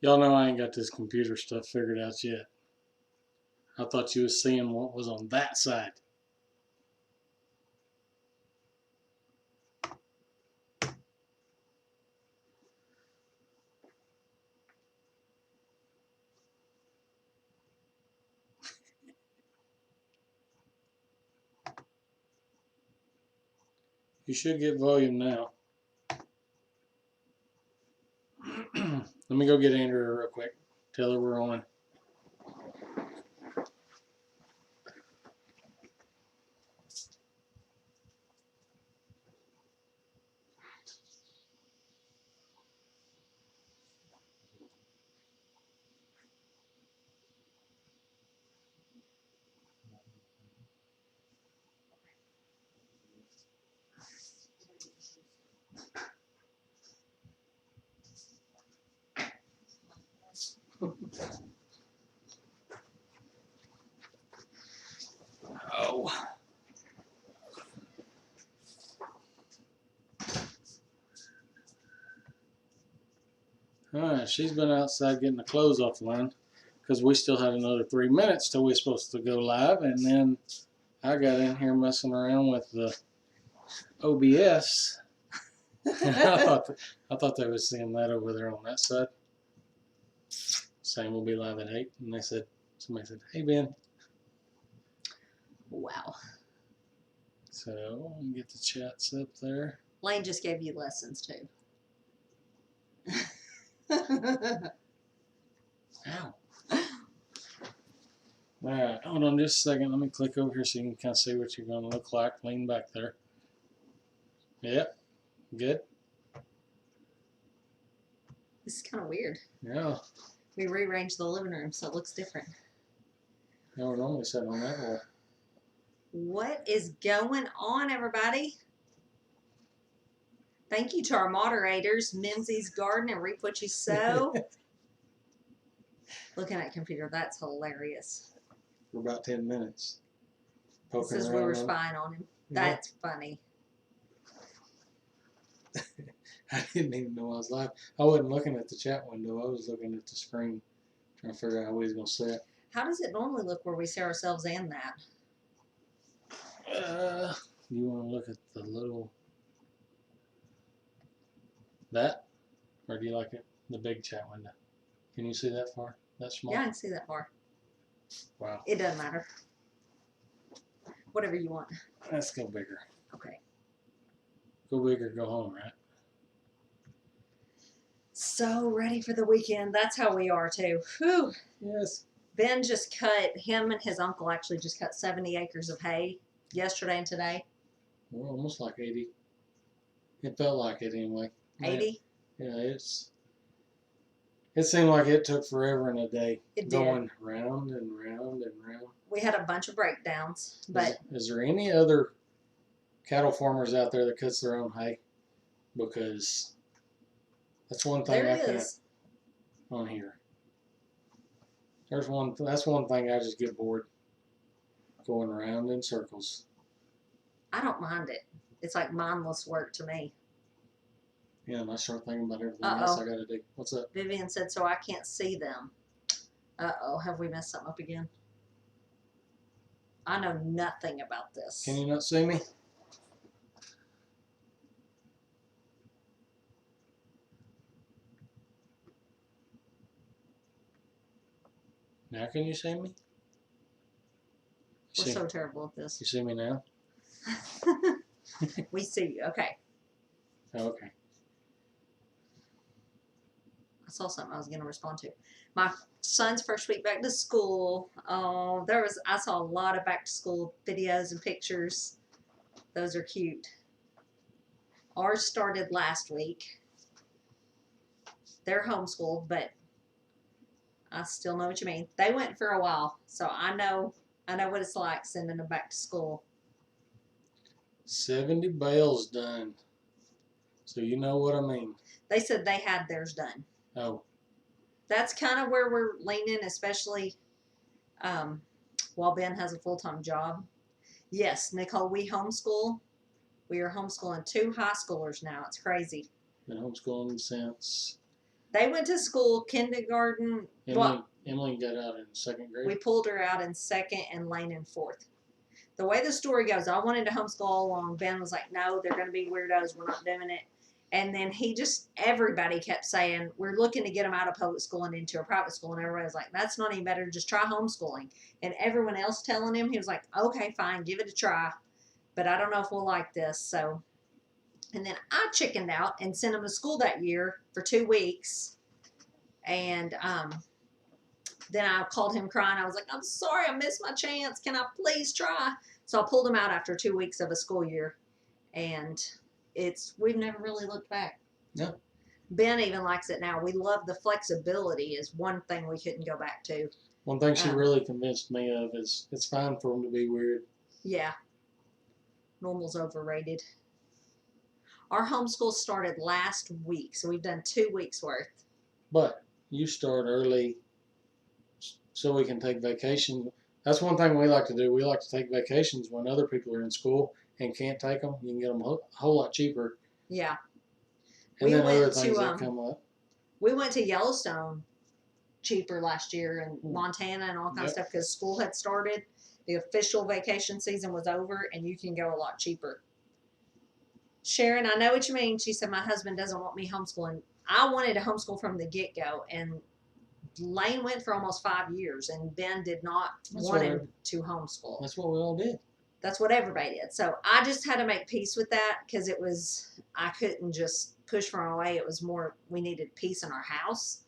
Y'all know I ain't got this computer stuff figured out yet. I thought you was seeing what was on that side. You should get volume now. Let me go get Andrea real quick. Tell her we're on. Oh. Alright, she's been outside getting the clothes off the line because we still had another 3 minutes till we're supposed to go live, and then I got in here messing around with the OBS. I thought they was seeing that over there on that side. Saying we'll be live at 8, and somebody said, "Hey Ben." Wow. So get the chats up there. Lane just gave you lessons too. Ow. Alright, hold on just a second. Let me click over here so you can kind of see what you're going to look like. Lean back there. Yep. Good. This is kind of weird. Yeah. We rearranged the living room so it looks different. Yeah, we're normally sitting on that wall. What is going on, everybody? Thank you to our moderators, Mimsy's Garden and Reap What You Sow. Looking at computer, that's hilarious. For about 10 minutes. This is we were spying on him. That's funny. I didn't even know I was live. I wasn't looking at the chat window. I was looking at the screen, trying to figure out how we was going to see it. How does it normally look where we see ourselves and that? You want to look at the little... That? Or do you like it? The big chat window. Can you see that far? That small? Yeah, I can see that far. Wow. It doesn't matter. Whatever you want. Let's go bigger. Okay. Go big or go home, right? So ready for the weekend. That's how we are too. Whew. Yes. Ben just him and his uncle actually just cut 70 acres of hay yesterday and today. Well, almost like 80. It felt like it anyway. 80? Yeah, it seemed like it took forever and a day. It going round and round and round. We had a bunch of breakdowns, but is there any other cattle farmers out there that cuts their own hay? Because that's one thing I can't on here. That's one thing I just get bored going around in circles. I don't mind it. It's like mindless work to me. Yeah, and I start thinking about everything else I got to do. What's up? Vivian said, so I can't see them. Uh-oh, have we messed something up again? I know nothing about this. Can you not see me? Now can you see me? We're so terrible at this. You see me now? We see you. Okay. Oh, okay. I saw something I was going to respond to. My son's first week back to school. Oh, I saw a lot of back to school videos and pictures. Those are cute. Ours started last week. They're homeschooled, but I still know what you mean. They went for a while, so I know what it's like sending them back to school. 70 bales done. So you know what I mean. They said they had theirs done. Oh. That's kind of where we're leaning, especially while Ben has a full-time job. Yes, Nicole, we homeschool. We are homeschooling 2 high schoolers now. It's crazy. Been homeschooling since They went to school, kindergarten. Emily got out in second grade. We pulled her out in second and Lane in fourth. The way the story goes, I wanted to homeschool all along. Ben was like, no, they're going to be weirdos. We're not doing it. And then everybody kept saying, we're looking to get them out of public school and into a private school. And everybody was like, that's not any better. Just try homeschooling. And everyone else telling him, he was like, okay, fine, give it a try. But I don't know if we'll like this. So, and then I chickened out and sent him to school that year for 2 weeks. And then I called him crying. I was like, I'm sorry, I missed my chance. Can I please try? So I pulled him out after 2 weeks of a school year. And we've never really looked back. No. Ben even likes it now. We love the flexibility is one thing we couldn't go back to. One thing she really convinced me of is it's fine for them to be weird. Yeah. Normal's overrated. Our homeschool started last week, so we've done 2 weeks worth. But you start early so we can take vacation. That's one thing we like to do. We like to take vacations when other people are in school and can't take them. You can get them a whole lot cheaper. Yeah. And We then went other things to, that come up. We went to Yellowstone cheaper last year and Montana and all kinds of stuff because school had started. The official vacation season was over and you can go a lot cheaper. Sharon, I know what you mean. She said, my husband doesn't want me homeschooling. I wanted to homeschool from the get-go, and Lane went for almost 5 years, and Ben did not want him to homeschool. That's what we all did. That's what everybody did. So I just had to make peace with that because I couldn't just push for my way. It was more, we needed peace in our house.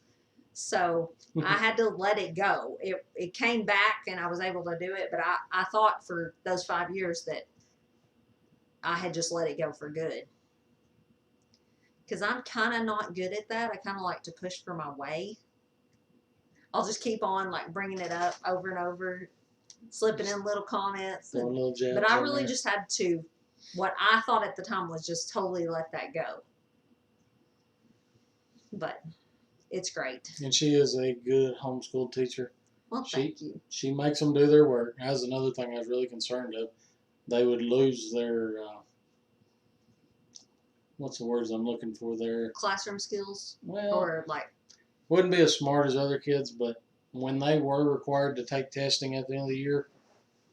So I had to let it go. It came back and I was able to do it, but I thought for those 5 years that I had just let it go for good. Because I'm kind of not good at that. I kind of like to push for my way. I'll just keep on like bringing it up over and over, slipping in little comments. But I really just had to, what I thought at the time was just totally let that go. But it's great. And she is a good homeschool teacher. Well, thank you. She makes them do their work. That's another thing I was really concerned of. They would lose their, what's the words I'm looking for there? Classroom skills? Well, or like, wouldn't be as smart as other kids, but when they were required to take testing at the end of the year,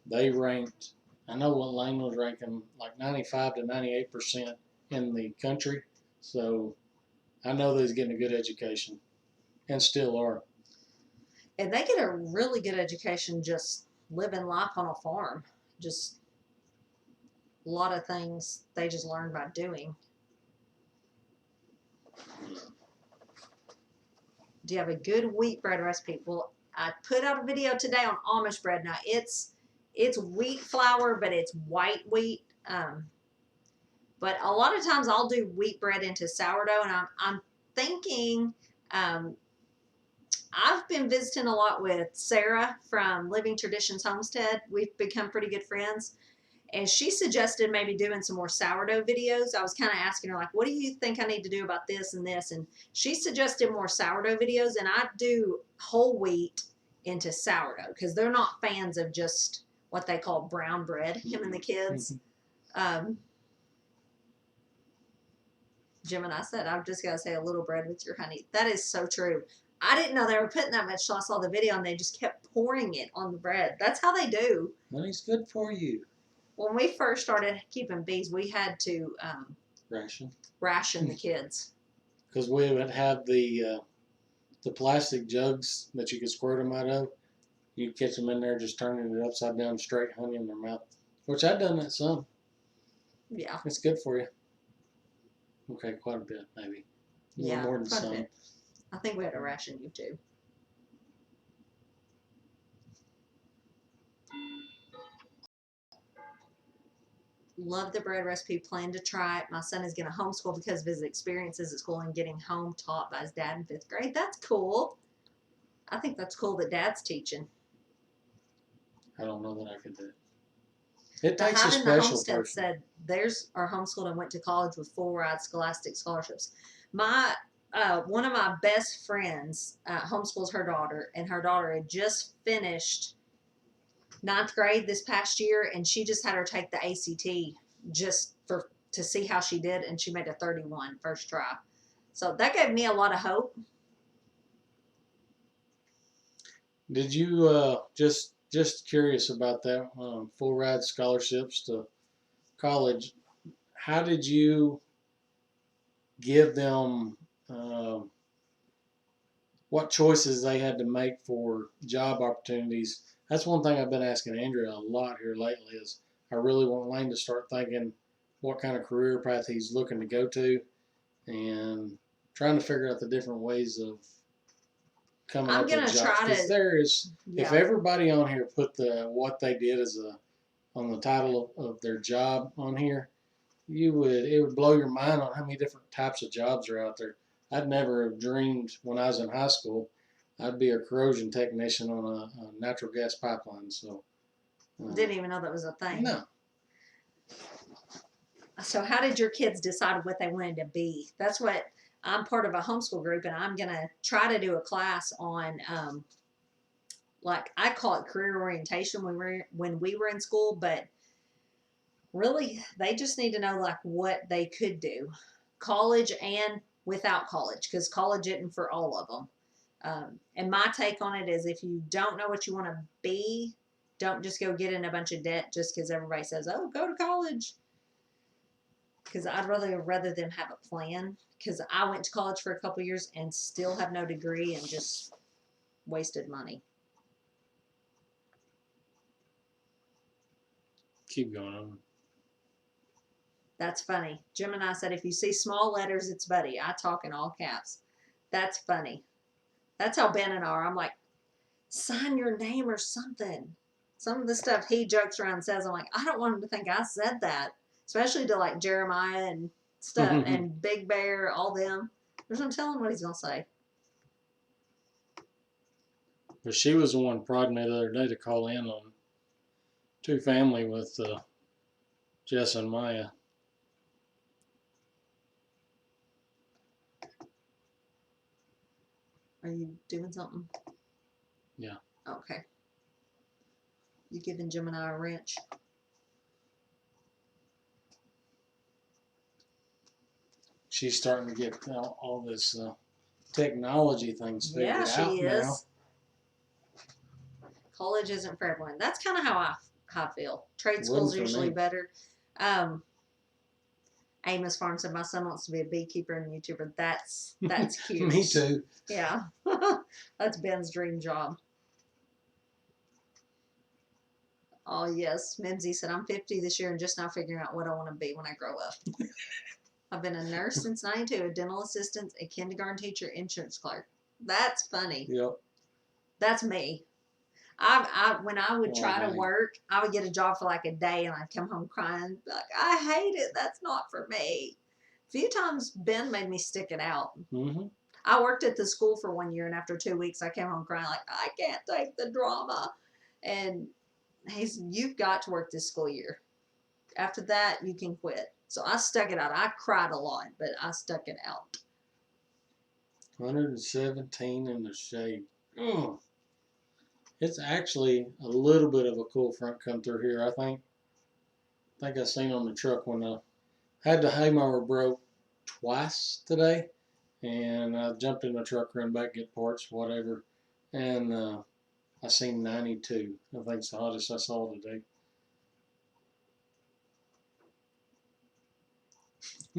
they ranked, I know what Lane was ranking, like 95 to 98% in the country. So I know they's getting a good education and still are. And they get a really good education just living life on a farm. Just a lot of things they just learn by doing. Do you have a good wheat bread recipe? Well, I put out a video today on Amish bread. Now it's wheat flour, but it's white wheat. But a lot of times I'll do wheat bread into sourdough, and I'm thinking I've been visiting a lot with Sarah from Living Traditions Homestead. We've become pretty good friends. And she suggested maybe doing some more sourdough videos. I was kind of asking her, like, what do you think I need to do about this and this? And she suggested more sourdough videos. And I do whole wheat into sourdough because they're not fans of just what they call brown bread, him and the kids. Jim and I said, I've just got to say a little bread with your honey. That is so true. I didn't know they were putting that much till I saw the video and they just kept pouring it on the bread. That's how they do. Honey's good for you. When we first started keeping bees, we had to ration the kids. Because we would have the plastic jugs that you could squirt them out of. You'd catch them in there just turning it upside down, straight honey in their mouth. Which I've done that some. Yeah. It's good for you. Okay, quite a bit, maybe. Yeah, more than quite some. a bit. I think we had to ration you too. Love the bread recipe. Plan to try it. My son is going to homeschool because of his experiences at school and getting home taught by his dad in 5th grade. That's cool. I think that's cool that Dad's teaching. I don't know that I could do it. It The takes a Hyde and the special Homestead person. said theirs are homeschooled and went to college with full ride scholastic scholarships. My one of my best friends homeschools her daughter, and her daughter had just finished 9th grade this past year, and she just had her take the ACT just to see how she did, and she made a 31 first try. So that gave me a lot of hope. Did you just curious about that full ride scholarships to college? How did you give them what choices they had to make for job opportunities? That's one thing I've been asking Andrea a lot here lately. Is I really want Lane to start thinking what kind of career path he's looking to go to, and trying to figure out the different ways of coming I'm up with gonna jobs. try Because to, there is, if yeah. everybody on here put the what they did as a on the title of their job on here, it would blow your mind on how many different types of jobs are out there. I'd never have dreamed when I was in high school I'd be a corrosion technician on a natural gas pipeline. So Didn't even know that was a thing. no, So how did your kids decide what they wanted to be? That's what I'm part of a homeschool group, and I'm gonna try to do a class on like I call it career orientation when we were in school, but really they just need to know like what they could do, college and without college, because college isn't for all of them. And my take on it is, if you don't know what you want to be, don't just go get in a bunch of debt just because everybody says, "Oh, go to college." Because I'd rather them have a plan. Because I went to college for a couple years and still have no degree and just wasted money. keep going on. That's funny. Gemini said, if you see small letters, it's Buddy. I talk in all caps. That's funny. That's how Ben and I are. I'm like, sign your name or something. Some of the stuff he jokes around and says, I'm like, I don't want him to think I said that. Especially to like Jeremiah and stuff and Big Bear, all them. There's no telling what he's going to say. But she was the one prodding me the other day to call in on two family with Jess and Maya. Are you doing something? Yeah. Okay. You giving Gemini a wrench? She's starting to get all this technology things figured Yeah, she out is. now. College isn't for everyone. That's kind of how I feel. Trade school's Wouldn't for usually me. better. Amos Farm said, my son wants to be a beekeeper and YouTuber. That's cute. Me too. Yeah. That's Ben's dream job. Oh, yes. Mimsy said, I'm 50 this year and just now figuring out what I want to be when I grow up. I've been a nurse since 92, a dental assistant, a kindergarten teacher, insurance clerk. That's funny. Yep. That's me. When I would try to work, I would get a job for like a day and I'd come home crying, like, I hate it. That's not for me. A few times Ben made me stick it out. Mm-hmm. I worked at the school for 1 year, and after 2 weeks, I came home crying, like, I can't take the drama. And you've got to work this school year. After that, you can quit. So I stuck it out. I cried a lot, but I stuck it out. 117 in the shade. Mm. It's actually a little bit of a cool front come through here, I think. I seen on the truck when I had the hay mower broke twice today, and I jumped in the truck, ran back, get parts, whatever, and I seen 92. I think it's the hottest I saw today.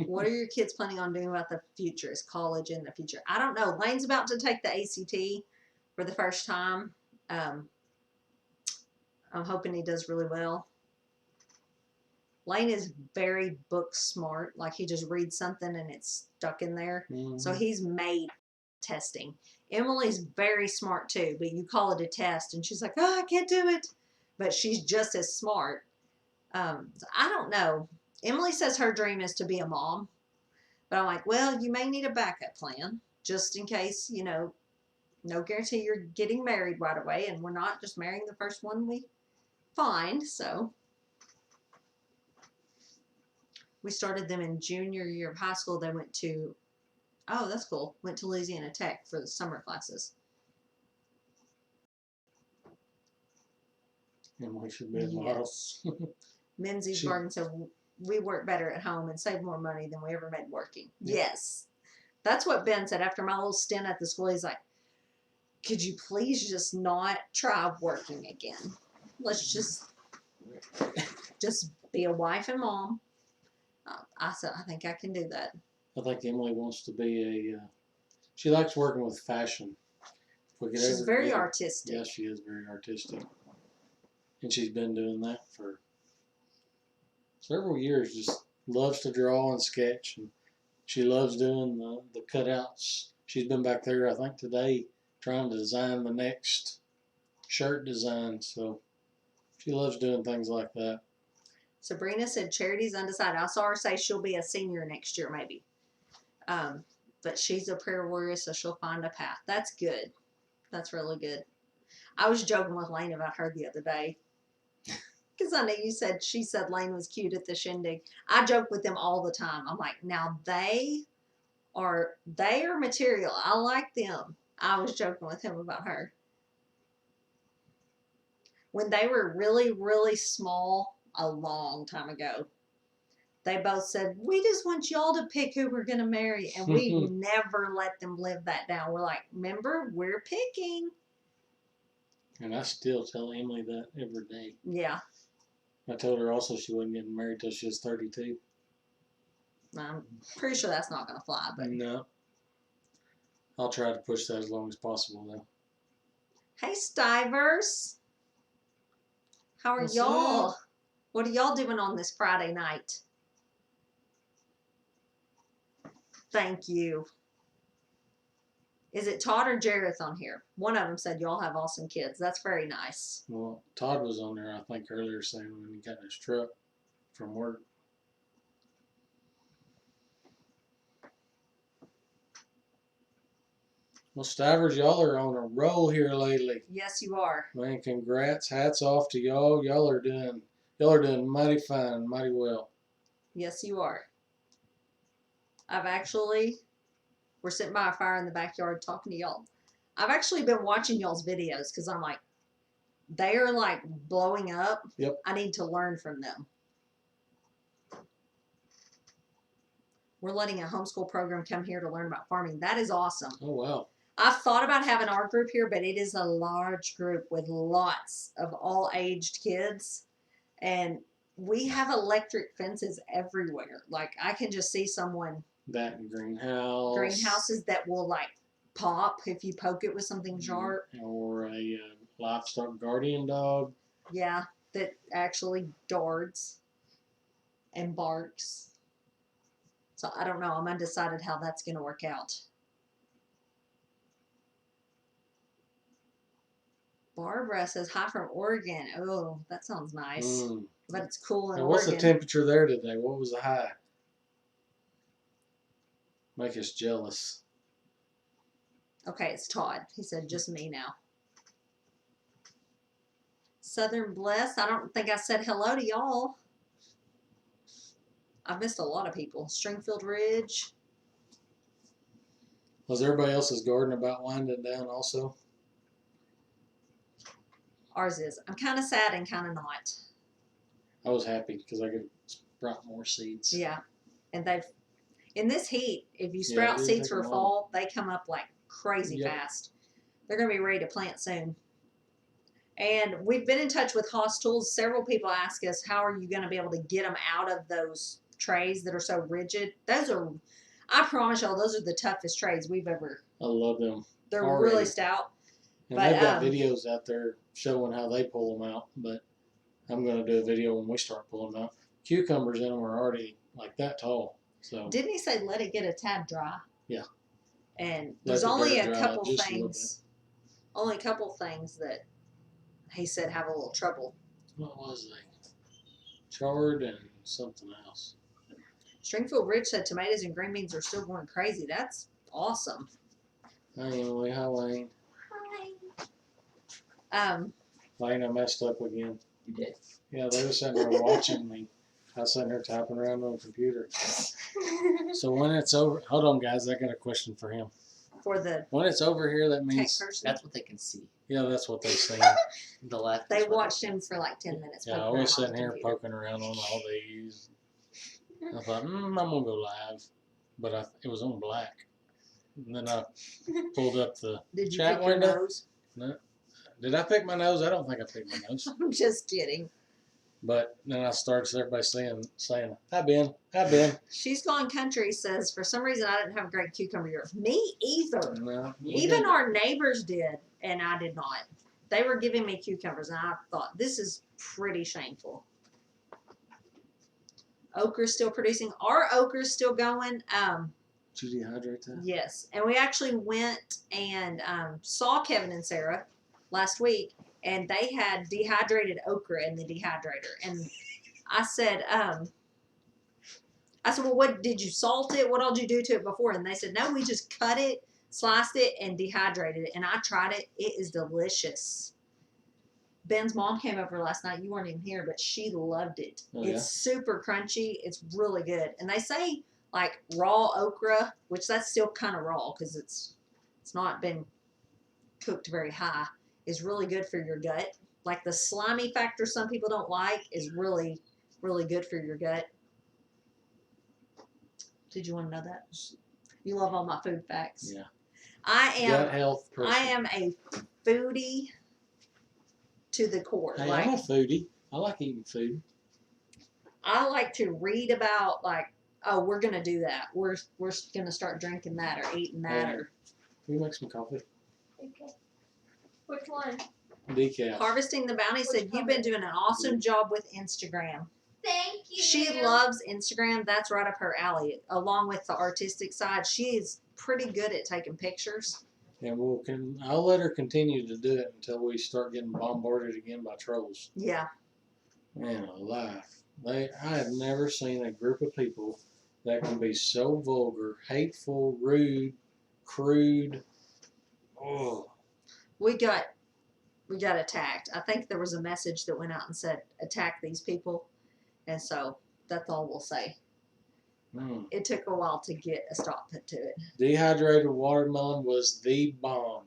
What are your kids planning on doing about the future? Is college in the future? I don't know. Lane's about to take the ACT for the first time. I'm hoping he does really well. Lane is very book smart. Like, he just reads something and it's stuck in there. Mm-hmm. So he's made testing. Emily's very smart too, but you call it a test and she's like, oh, I can't do it. But she's just as smart. So I don't know. Emily says her dream is to be a mom. But I'm like, well, you may need a backup plan just in case, no guarantee you're getting married right away. And we're not just marrying the first one we find. So we started them in junior year of high school. They went to, oh, that's cool. Went to Louisiana Tech for the summer classes. Emily should be a model. Menzies Barton said, we work better at home and save more money than we ever made working. Yep. Yes. That's what Ben said after my little stint at the school. He's like, could you please just not try working again? Let's just be a wife and mom. I said, I think I can do that. I think Emily wants to be a. She likes working with fashion. If we could She's ever very get her- artistic. Yes, she is very artistic, and she's been doing that for several years. Just loves to draw and sketch, and she loves doing the cutouts. She's been back there, I think, today, trying to design the next shirt design. So she loves doing things like that. Sabrina said Charity's undecided. I saw her say she'll be a senior next year, maybe. But she's a prayer warrior, so she'll find a path. That's good. That's really good. I was joking with Lane about her the other day. Because I know she said Lane was cute at the shindig. I joke with them all the time. I'm like, now they are material. I like them. I was joking with him about her. When they were really, really small, a long time ago, they both said, we just want y'all to pick who we're going to marry. And we never let them live that down. We're like, remember, we're picking. And I still tell Emily that every day. Yeah. I told her also she wasn't getting married till she was 32. I'm pretty sure that's not going to fly. But No. I'll try to push that as long as possible, though. hey, Stivers. How are What's y'all? up? What are y'all doing on this Friday night? Thank you. Is it Todd or Jareth on here? One of them said y'all have awesome kids. That's very nice. Well, Todd was on there, I think, earlier saying when he got in his truck from work. Well, Stivers, y'all are on a roll here lately. Yes, you are. Man, congrats. Hats off to y'all. Y'all are doing mighty fine, mighty well. Yes, you are. We're sitting by a fire in the backyard talking to y'all. I've actually been watching y'all's videos because I'm like, they are like blowing up. Yep. I need to learn from them. We're letting a homeschool program come here to learn about farming. That is awesome. Oh, wow. I've thought about having our group here, but it is a large group with lots of all aged kids. And we have electric fences everywhere. Like I can just see someone That and greenhouses that will like pop if you poke it with something sharp. Or a livestock guardian dog. Yeah, that actually darts and barks. So I don't know. I'm undecided how that's going to work out. Barbara says hi from Oregon. Oh, that sounds nice. But it's cool in Now, Oregon. what's the temperature there today? What was the high? Make us jealous. Okay, it's Todd. He said just me now. Southern Bless. I don't think I said hello to y'all. I've missed a lot of people. Stringfield Ridge. Was everybody else's garden about winding down also? Ours is. I'm kind of sad and kind of not. I was happy because I could sprout more seeds. Yeah. And in this heat, if you sprout it seeds take a for while. fall, they come up like crazy Yep. fast. They're going to be ready to plant soon. And we've been in touch with Haas Tools. Several people ask us, how are you going to be able to get them out of those trays that are so rigid? I promise y'all, those are the toughest trays we've ever. I love them. They're Already. really stout. And But, they've got videos out there showing how they pull them out. But I'm going to do a video when we start pulling them out. Cucumbers in them are already like that tall. So Didn't he say let it get a tad dry? Yeah. And Let there's the only dirt a dry couple just a little things. Only a couple things that he said have a little trouble. what was they? Chard and something else. Stringfield Ridge said tomatoes and green beans are still going crazy. That's awesome. Hi Emily, hi Lane. Hi. Lane, I messed up again. You did. Yeah, they were sitting there watching me. I was sitting there typing around on the computer. So when it's over, hold on guys, I got a question for him. For the When it's over here, that tech means, person, That's what they can see. yeah, that's what they see. The left. they is what watched him for like 10 minutes. Yeah, I poking was around on sitting the here computer. poking around on all these. I thought, I'm gonna go live, but it was on black. And then I pulled up the Did you chat pick your window. nose? No. Did I pick my nose? I don't think I picked my nose. I'm just kidding. But then I started everybody saying, "Hi Ben, hi Ben." She's Gone Country says, for some reason I didn't have a great cucumber year. Me either. No, Even our neighbors did, and I did not. They were giving me cucumbers, and I thought, this is pretty shameful. Okra's still producing. Our okra's still going. did you dehydrate that? Yes, and we actually went and saw Kevin and Sarah last week, and they had dehydrated okra in the dehydrator. And I said, well, what did you salt it? What all did you do to it before? And they said, no, we just cut it, sliced it, and dehydrated it. And I tried it. It is delicious. Ben's mom came over last night. You weren't even here, but she loved it. Oh, It's super crunchy. It's really good. And they say like raw okra, which that's still kind of raw because it's not been cooked very high, is really good for your gut. Like the slimy factor some people don't like is really, really good for your gut. Did you want to know that? You love all my food facts. Yeah. I Gut health person. am a foodie to the core. Hey, like I'm a foodie. I like eating food. I like to read about like, oh, we're gonna do that. We're gonna start drinking that or eating that Yeah. or Can you make some coffee? Okay. Which one? Decaf. Harvesting the Bounty said you've been doing an awesome job with Instagram. Thank you. She loves Instagram. That's right up her alley. Along with the artistic side, she is pretty good at taking pictures. And I'll let her continue to do it until we start getting bombarded again by trolls. Yeah. Man alive. I have never seen a group of people that can be so vulgar, hateful, rude, crude. Oh. We got attacked. I think there was a message that went out and said attack these people. And so that's all we'll say. Mm. It took a while to get a stop put to it. Dehydrated watermelon was the bomb.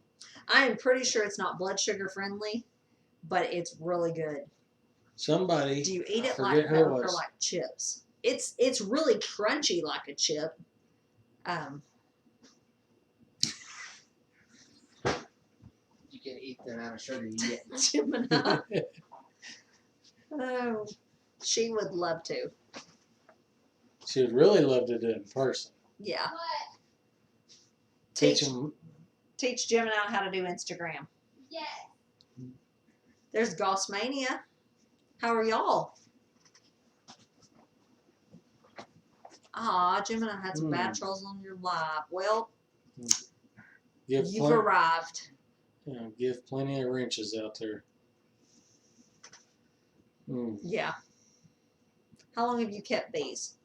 I am pretty sure it's not blood sugar friendly, but it's really good. Somebody, Do you eat I it forget like who it milk or was. like chips? It's really crunchy like a chip. You can eat the amount of sugar you get. Gemini. Oh, she would love to. She would really love to do it in person. Yeah. What? Teach Teach them. Gemini how to do Instagram. Yes. There's Gossmania. How are y'all? Ah, Gemini had some bad trolls on your live. Well, Give you've arrived. give plenty of wrenches out there. Mm. Yeah. How long have you kept these?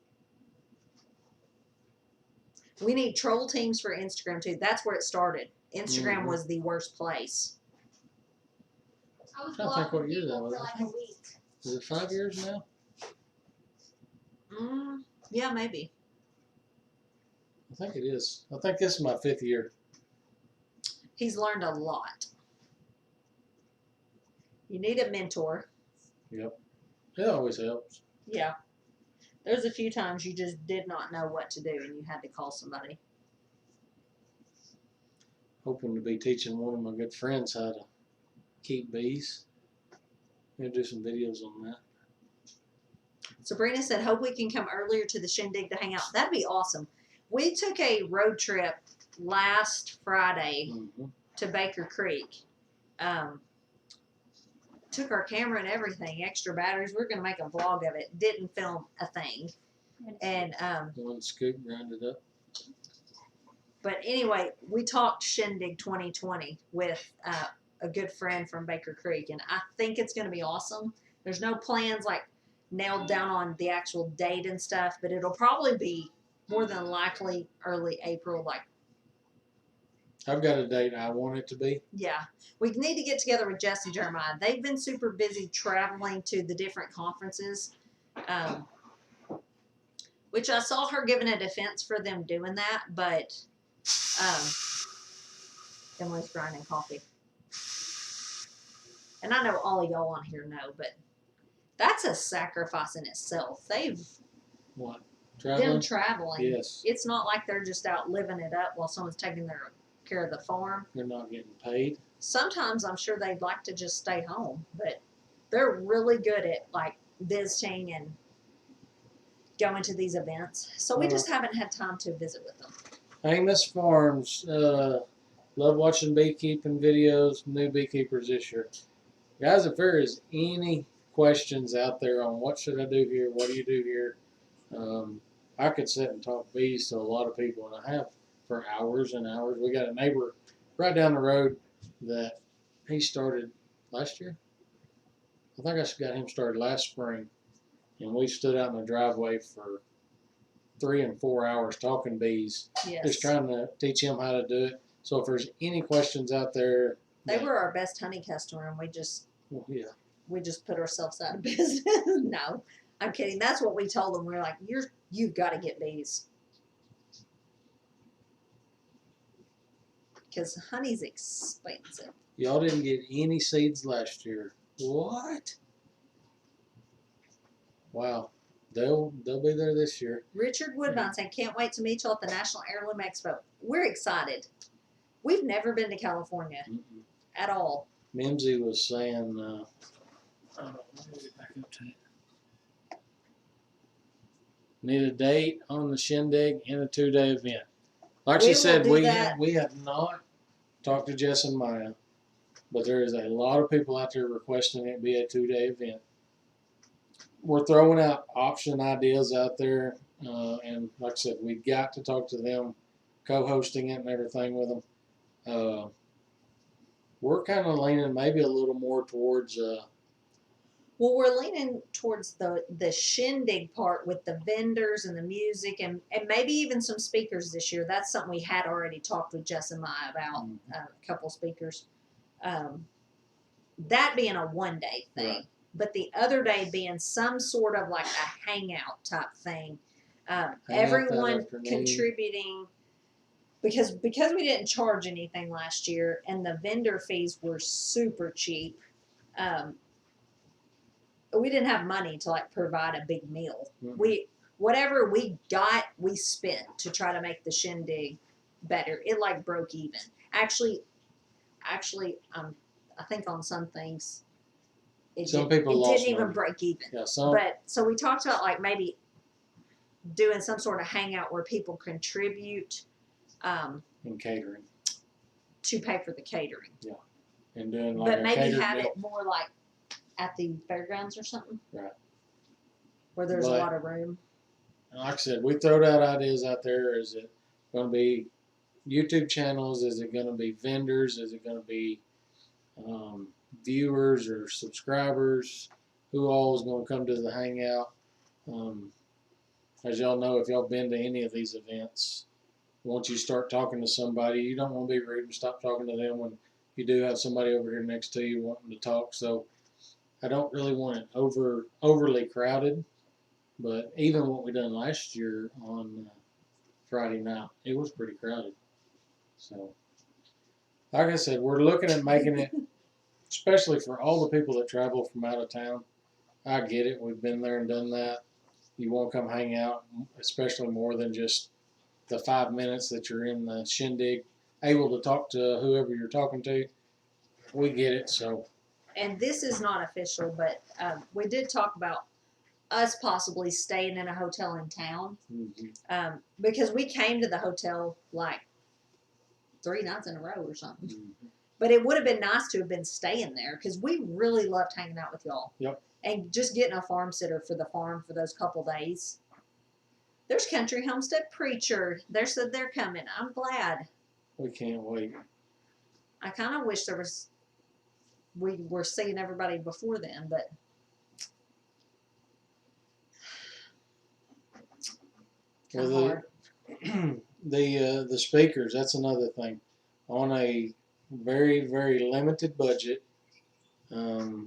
We need troll teams for Instagram too. That's where it started. Instagram Mhm. was the worst place. I was I don't think what blocking year that people was. for like a week. Is it 5 years now? Yeah, maybe. I think it is. I think this is my 5th year. He's learned a lot. You need a mentor. Yep. It always helps. Yeah. There's a few times you just did not know what to do and you had to call somebody. Hoping to be teaching one of my good friends how to keep bees. Gonna do some videos on that. Sabrina said, hope we can come earlier to the shindig to hang out. That'd be awesome. We took a road trip last Friday Mm-hmm. to Baker Creek. Took our camera and everything, extra batteries. We're gonna make a vlog of it. Didn't film a thing. And The one scoop grounded up. but anyway, we talked Shindig 2020 with a good friend from Baker Creek, and I think it's gonna be awesome. There's no plans like nailed down on the actual date and stuff, but it'll probably be more than likely early April. Like, I've got a date I want it to be. yeah, we need to get together with Jess and Jeremiah. They've been super busy traveling to the different conferences, which I saw her giving a defense for them doing that, but Emily's grinding coffee. And I know all of y'all on here know, but that's a sacrifice in itself. What? traveling. traveling. Yes, It's not like they're just out living it up while someone's taking care of the farm. they're not getting paid. Sometimes I'm sure they'd like to just stay home, but they're really good at like visiting and going to these events. So we just haven't had time to visit with them. Amos Farms. Love watching beekeeping videos. New beekeepers this year, guys. If there is any questions out there on what should I do here, what do you do here, I could sit and talk bees to a lot of people, and I have for hours and hours. We got a neighbor right down the road that he started last year. I think I got him started last spring, and we stood out in the driveway for 3 and 4 hours talking bees, Yes. just trying to teach him how to do it. So if there's any questions out there, They were our best honey customer, and we just put ourselves out of business. No, I'm kidding. That's what we told them. We were like, you've got to get bees. Because honey's expensive. Y'all didn't get any seeds last year. What? Wow. They'll be there this year. Richard Woodbine saying, can't wait to meet you all at the National Heirloom Expo. We're excited. We've never been to California at all. Mimsy was saying, let me get back up to it. Need a date on the shindig and a 2-day event. Like We she will said, do we that. have not talked to Jess and Maya, but there is a lot of people out there requesting it be a 2-day event. We're throwing out option ideas out there, and like I said, we got to talk to them, co-hosting it and everything with them. We're kind of leaning maybe a little more towards Well, we're leaning towards the shindig part with the vendors and the music and maybe even some speakers this year. That's something we had already talked with Jess and Maya about, a couple speakers. That being a 1-day thing. Right. But the other day being some sort of like a hangout type thing. that Everyone afternoon. contributing because we didn't charge anything last year and the vendor fees were super cheap. We didn't have money to like provide a big meal. Whatever we got, we spent to try to make the shindig better. It like broke even. Actually, I think on some things, it Some people it lost didn't even money. break even. Yeah, some But so we talked about like maybe doing some sort of hangout where people contribute in catering to pay for the catering, and doing like but a maybe catered have meal. it more like at the fairgrounds or something, Right. where there's a But- lot of room. And like I said, we throw out ideas out there. Is it going to be YouTube channels? Is it going to be vendors? Is it going to be viewers or subscribers? Who all is going to come to the hangout? As y'all know, if y'all been to any of these events, once you start talking to somebody, you don't want to be rude and stop talking to them when you do have somebody over here next to you wanting to talk. So I don't really want it overly crowded. But even what we done last year on Friday night, it was pretty crowded. So, like I said, we're looking at making it, especially for all the people that travel from out of town. I get it. We've been there and done that. You want to come hang out, especially more than just the 5 minutes that you're in the shindig, able to talk to whoever you're talking to. We get it. So, And this is not official, but we did talk about us possibly staying in a hotel in town, because we came to the hotel like 3 nights in a row or something. But it would have been nice to have been staying there because we really loved hanging out with y'all. Yep. And just getting a farm sitter for the farm for those couple days. There's Country Homestead Preacher. They said they're coming. I'm glad. we can't wait. I kind of wish we were seeing everybody before then, but kind of Well, hard. the speakers, that's another thing. On a very, very limited budget, we're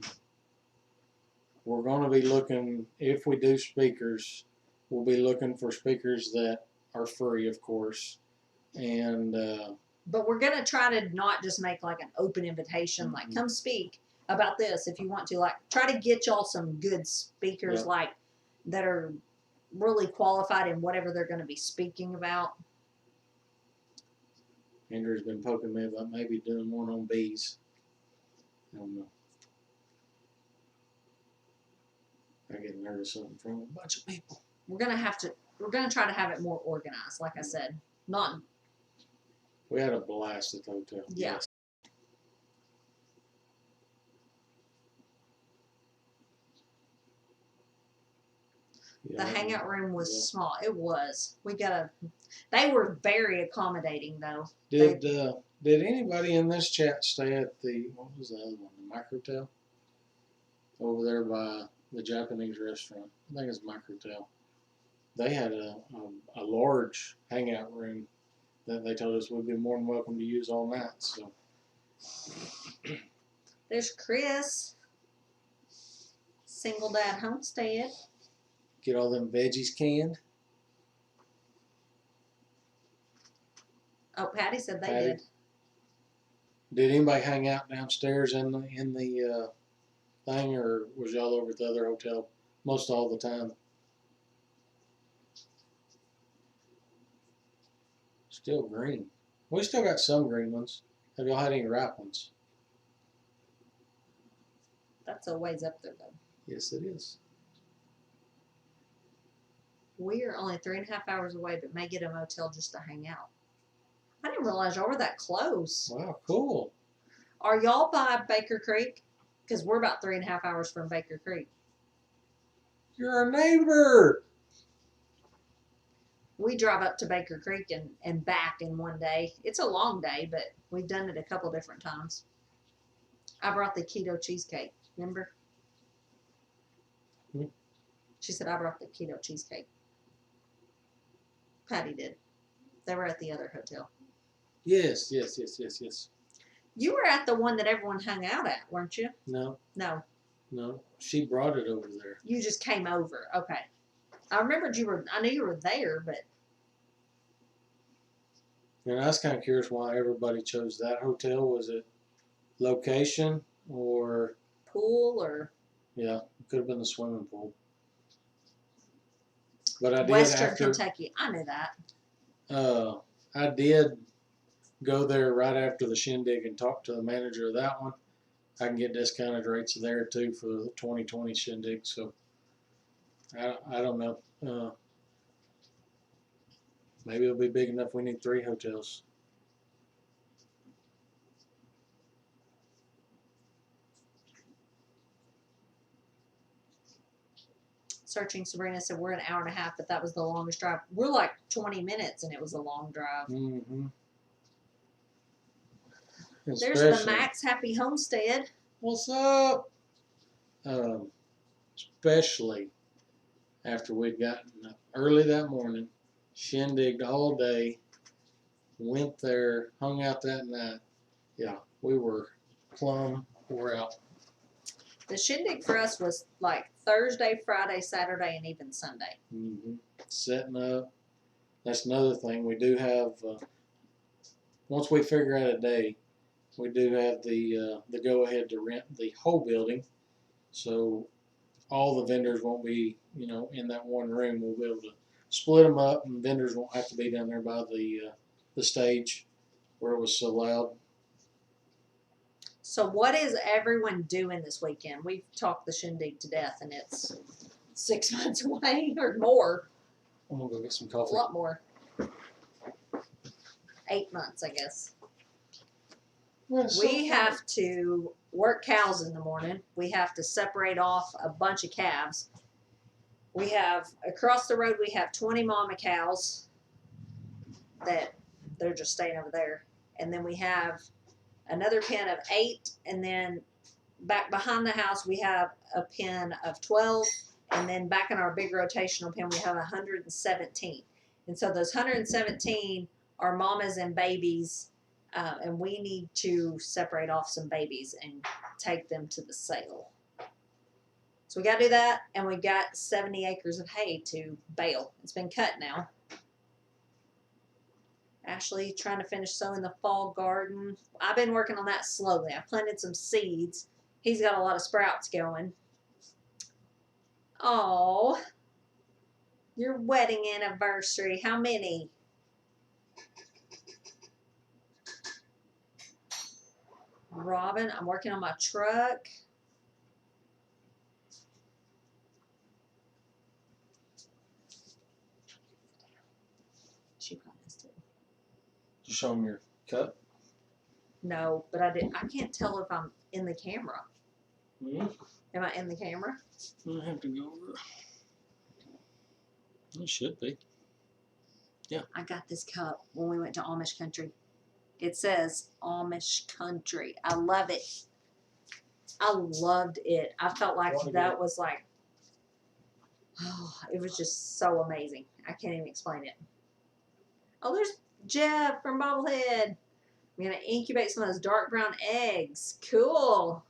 going to be looking, if we do speakers, we'll be looking for speakers that are free, of course. And But we're gonna try to not just make like an open invitation, like come speak about this if you want to. Like try to get y'all some good speakers, Yep. like that are really qualified in whatever they're going to be speaking about. Andrew's been poking me about maybe doing one on bees. I don't know. I get nervous in front of a bunch of people. We're going to try to have it more organized, like I said. Not, We had a blast at the hotel. Yeah. Yes. the Yeah, hangout room was yeah. small. It was. They were very accommodating though. Did anybody in this chat stay at the, what was the other one, the Microtel? Over there by the Japanese restaurant. I think it's Microtel. They had a large hangout room that they told us we'd be more than welcome to use all night. So There's Chris. Single dad homestead. get all them veggies canned. Oh, Patty said they Patty? did. Did anybody hang out downstairs in the thing, or was y'all over at the other hotel most all the time? Still green. We still got some green ones. Have y'all had any ripe ones? That's a ways up there though. Yes, it is. We are only 3.5 hours away, but may get a motel just to hang out. I didn't realize y'all were that close. Wow, cool. Are y'all by Baker Creek? Because we're about 3.5 hours from Baker Creek. You're our neighbor. We drive up to Baker Creek and back in one day. It's a long day, but we've done it a couple different times. I brought the keto cheesecake. Remember? Hmm. She said I brought the keto cheesecake. Patty did. They were at the other hotel. Yes. You were at the one that everyone hung out at, weren't you? No. No, She brought it over there. you just came over. Okay. I remembered I knew you were there, but And I was kind of curious why everybody chose that hotel. Was it location or, pool or yeah, it could have been the swimming pool. But I did Western after, Kentucky. I knew that. I did go there right after the shindig and talk to the manager of that one. I can get discounted rates there too for the 2020 shindig. So I don't know. Maybe it'll be big enough. We need 3 hotels. Searching Sabrina said we're an hour and a half, but that was the longest drive. We're like 20 minutes, and it was a long drive. Mm-hmm. There's the Max Happy Homestead. What's up? Especially after we'd gotten up early that morning, shindigged all day, went there, hung out that night. Yeah, we were plumb wore out. The shindig for us was like Thursday, Friday, Saturday, and even Sunday. Mm-hmm. Setting up. That's another thing. We do have, once we figure out a day, we do have the go-ahead to rent the whole building. So all the vendors won't be, in that one room. We'll be able to split them up, and vendors won't have to be down there by the stage where it was so loud. So what is everyone doing this weekend? We've talked the shindig to death, and it's 6 months away or more. I'm gonna go get some A coffee. lot more. 8 months, I guess. We have to work cows in the morning. We have to separate off a bunch of calves. We have, across the road, we have 20 mama cows that they're just staying over there. And then we have another pen of 8, and then back behind the house we have a pen of 12, and then back in our big rotational pen we have 117. And so those 117 are mamas and babies, and we need to separate off some babies and take them to the sale. So we got to do that, and we got 70 acres of hay to bale. It's been cut now. Ashley trying to finish sowing the fall garden. I've been working on that slowly. I planted some seeds. He's got a lot of sprouts going. Oh, Your wedding anniversary. How many? Robin, I'm working on my truck. She probably missed it. Did you show them your cup? No, but I did. I can't tell if I'm in the camera. Mm-hmm. Am I in the camera? I have to go over. It should be. I got this cup when we went to Amish country. It says Amish country. I love it. I loved it. I felt like Wanna that get- was like, oh, it was just so amazing. I can't even explain it. Oh, there's Jeff from Bobblehead. I'm gonna incubate some of those dark brown eggs. Cool.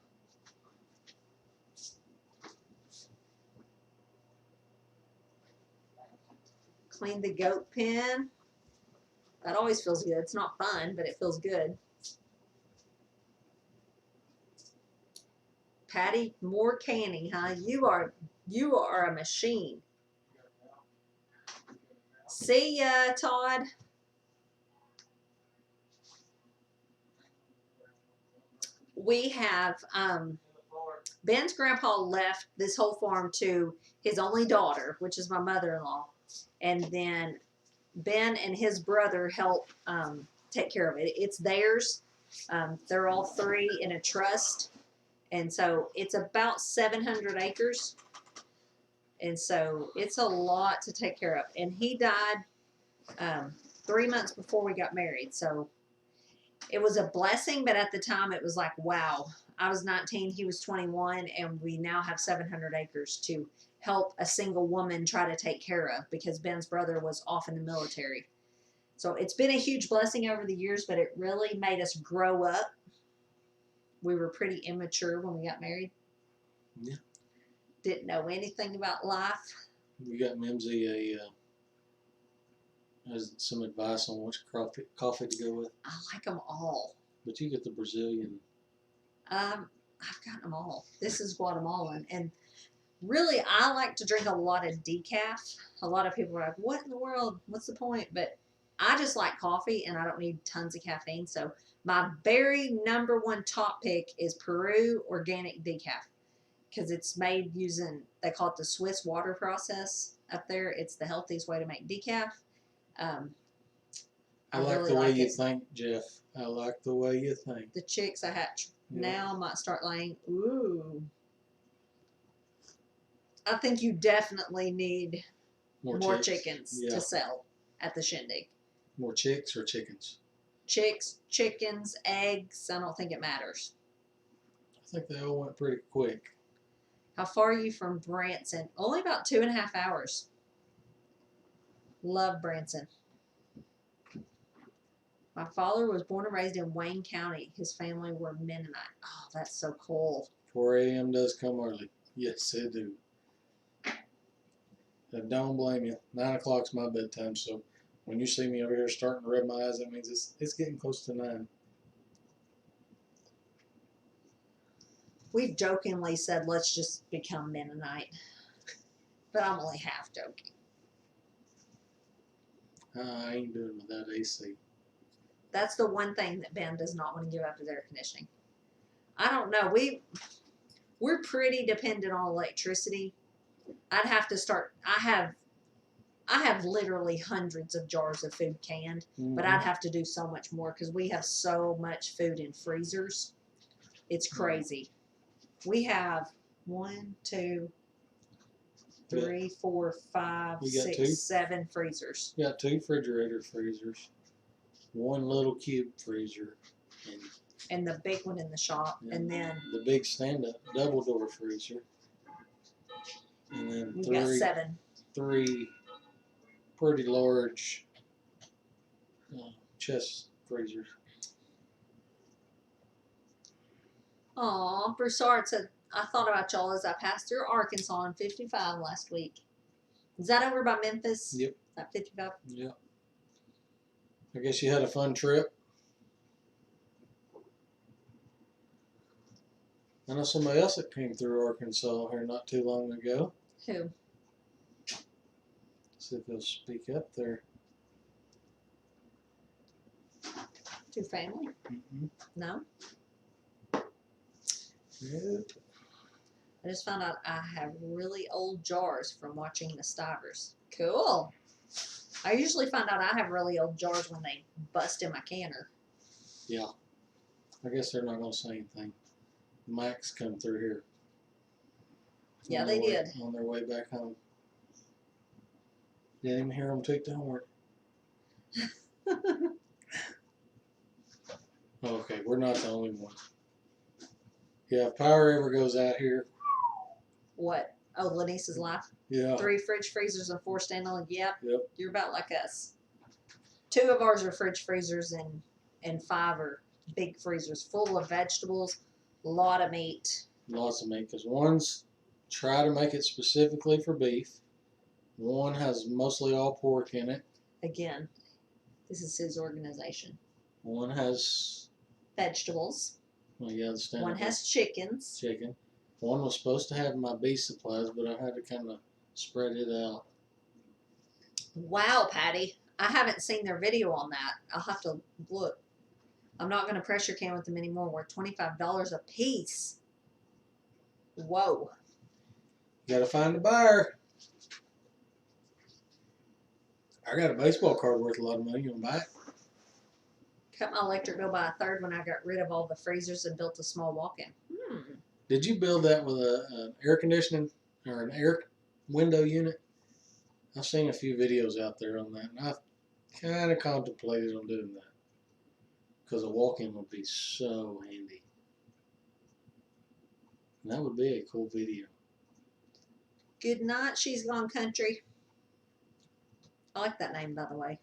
Clean the goat pen. That always feels good. It's not fun, but it feels good. Patty, more canning, huh? You are a machine. See ya, Todd. We have Ben's grandpa left this whole farm to his only daughter, which is my mother-in-law, and then Ben and his brother help take care of it. It's theirs. They're all three in a trust, and so it's about 700 acres. And so it's a lot to take care of. And he died 3 months before we got married. So it was a blessing, but at the time it was like, wow. I was 19, he was 21, and we now have 700 acres to help a single woman try to take care of because Ben's brother was off in the military. So it's been a huge blessing over the years, but it really made us grow up. We were pretty immature when we got married. Yeah. Didn't know anything about life. We got Mimsy has some advice on which coffee to go with, I like them all. but you get the Brazilian. I've gotten them all. This is Guatemalan, and really, I like to drink a lot of decaf. A lot of people are like, "What in the world? What's the point?" But I just like coffee, and I don't need tons of caffeine. So my very number one top pick is Peru Organic Decaf because it's made using, they call it the Swiss water process up there. It's the healthiest way to make decaf. I like really the way like you it. think, Jeff. I like the way you think. The chicks I hatch Yeah. now might start laying. Ooh. I think you definitely need more chicks. chickens Yeah. to sell at the shindig. More chicks or chickens? Chicks, chickens, eggs. I don't think it matters. I think they all went pretty quick. How far are you from Branson? Only about 2.5 hours. Love Branson. My father was born and raised in Wayne County. His family were Mennonite. Oh, that's so cool. 4 a.m. does come early. Yes, it do. And don't blame you. 9 o'clock's my bedtime, so when you see me over here starting to rub my eyes, that means it's getting close to 9. We've jokingly said, let's just become Mennonite. But I'm only half joking. I ain't doing without AC. That's the one thing that Ben does not want to give up his air conditioning. I don't know. We're pretty dependent on electricity. I'd have to start. I have literally hundreds of jars of food canned, but I'd have to do so much more because we have so much food in freezers. It's crazy. We have 1, 2, 3, 4, 5, You got 6, two? 7 freezers. You got 2 refrigerator freezers, 1 little cube freezer, and And the big one in the shop. Yeah. And then the big stand-up double door freezer, and then we've got 7. 3 pretty large chest freezers. Aw, Broussard said, I thought about y'all as I passed through Arkansas on 55 last week. Is that over by Memphis? Yep. That 55? Yeah. I guess you had a fun trip. I know somebody else that came through Arkansas here not too long ago. Who? See if they'll speak up there. To family? Mm-mm. No. Yep. I just found out I have really old jars from watching the Stivers. Cool. I usually find out I have really old jars when they bust in my canner. Yeah. I guess they're not gonna say anything. Max come through here. Yeah, On they their way- did. On their way back home. Didn't even hear them toot the horn. Okay, we're not the only one. Yeah, if power ever goes out here, What? Oh, Lanice's life. yeah. 3 fridge freezers and 4 standalone. Yep. Yep. You're about like us. 2 of ours are fridge freezers and 5 are big freezers full of vegetables, a lot of meat. Lots of meat, because one's try to make it specifically for beef. One has mostly all pork in it. Again, this is his organization. One has, Vegetables. well, yeah, the standard One has chickens. chicken. One was supposed to have my beef supplies, but I had to kind of spread it out. Wow, Patty. I haven't seen their video on that. I'll have to look. I'm not going to pressure can with them anymore. We're $25 a piece. Whoa. You gotta find a buyer. I got a baseball card worth a lot of money. You wanna buy it? Cut my electric bill by a third when I got rid of all the freezers and built a small walk-in. Did you build that with an air conditioning or an air window unit? I've seen a few videos out there on that, and I've kind of contemplated on doing that because a walk-in would be so handy. And that would be a cool video. Good night, She's Gone Country. I like that name, by the way.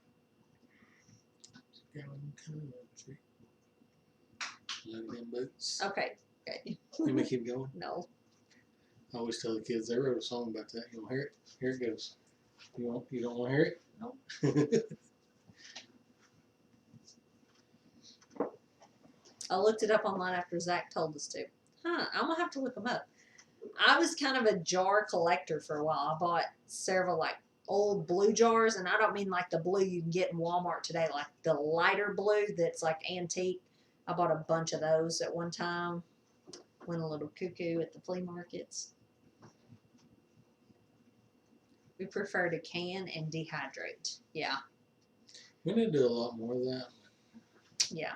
Country. Love them boots. Okay. Okay. Let me keep going. No. I always tell the kids they wrote a song about that. You want to hear it? Here it goes. You don't want to hear it? No. I looked it up online after Zach told us to. I'm gonna have to look them up. I was kind of a jar collector for a while. I bought several like old blue jars, and I don't mean like the blue you can get in Walmart today, like the lighter blue that's like antique. I bought a bunch of those at one time. Went a little cuckoo at the flea markets. We prefer to can and dehydrate. Yeah, We need to do a lot more of that. yeah,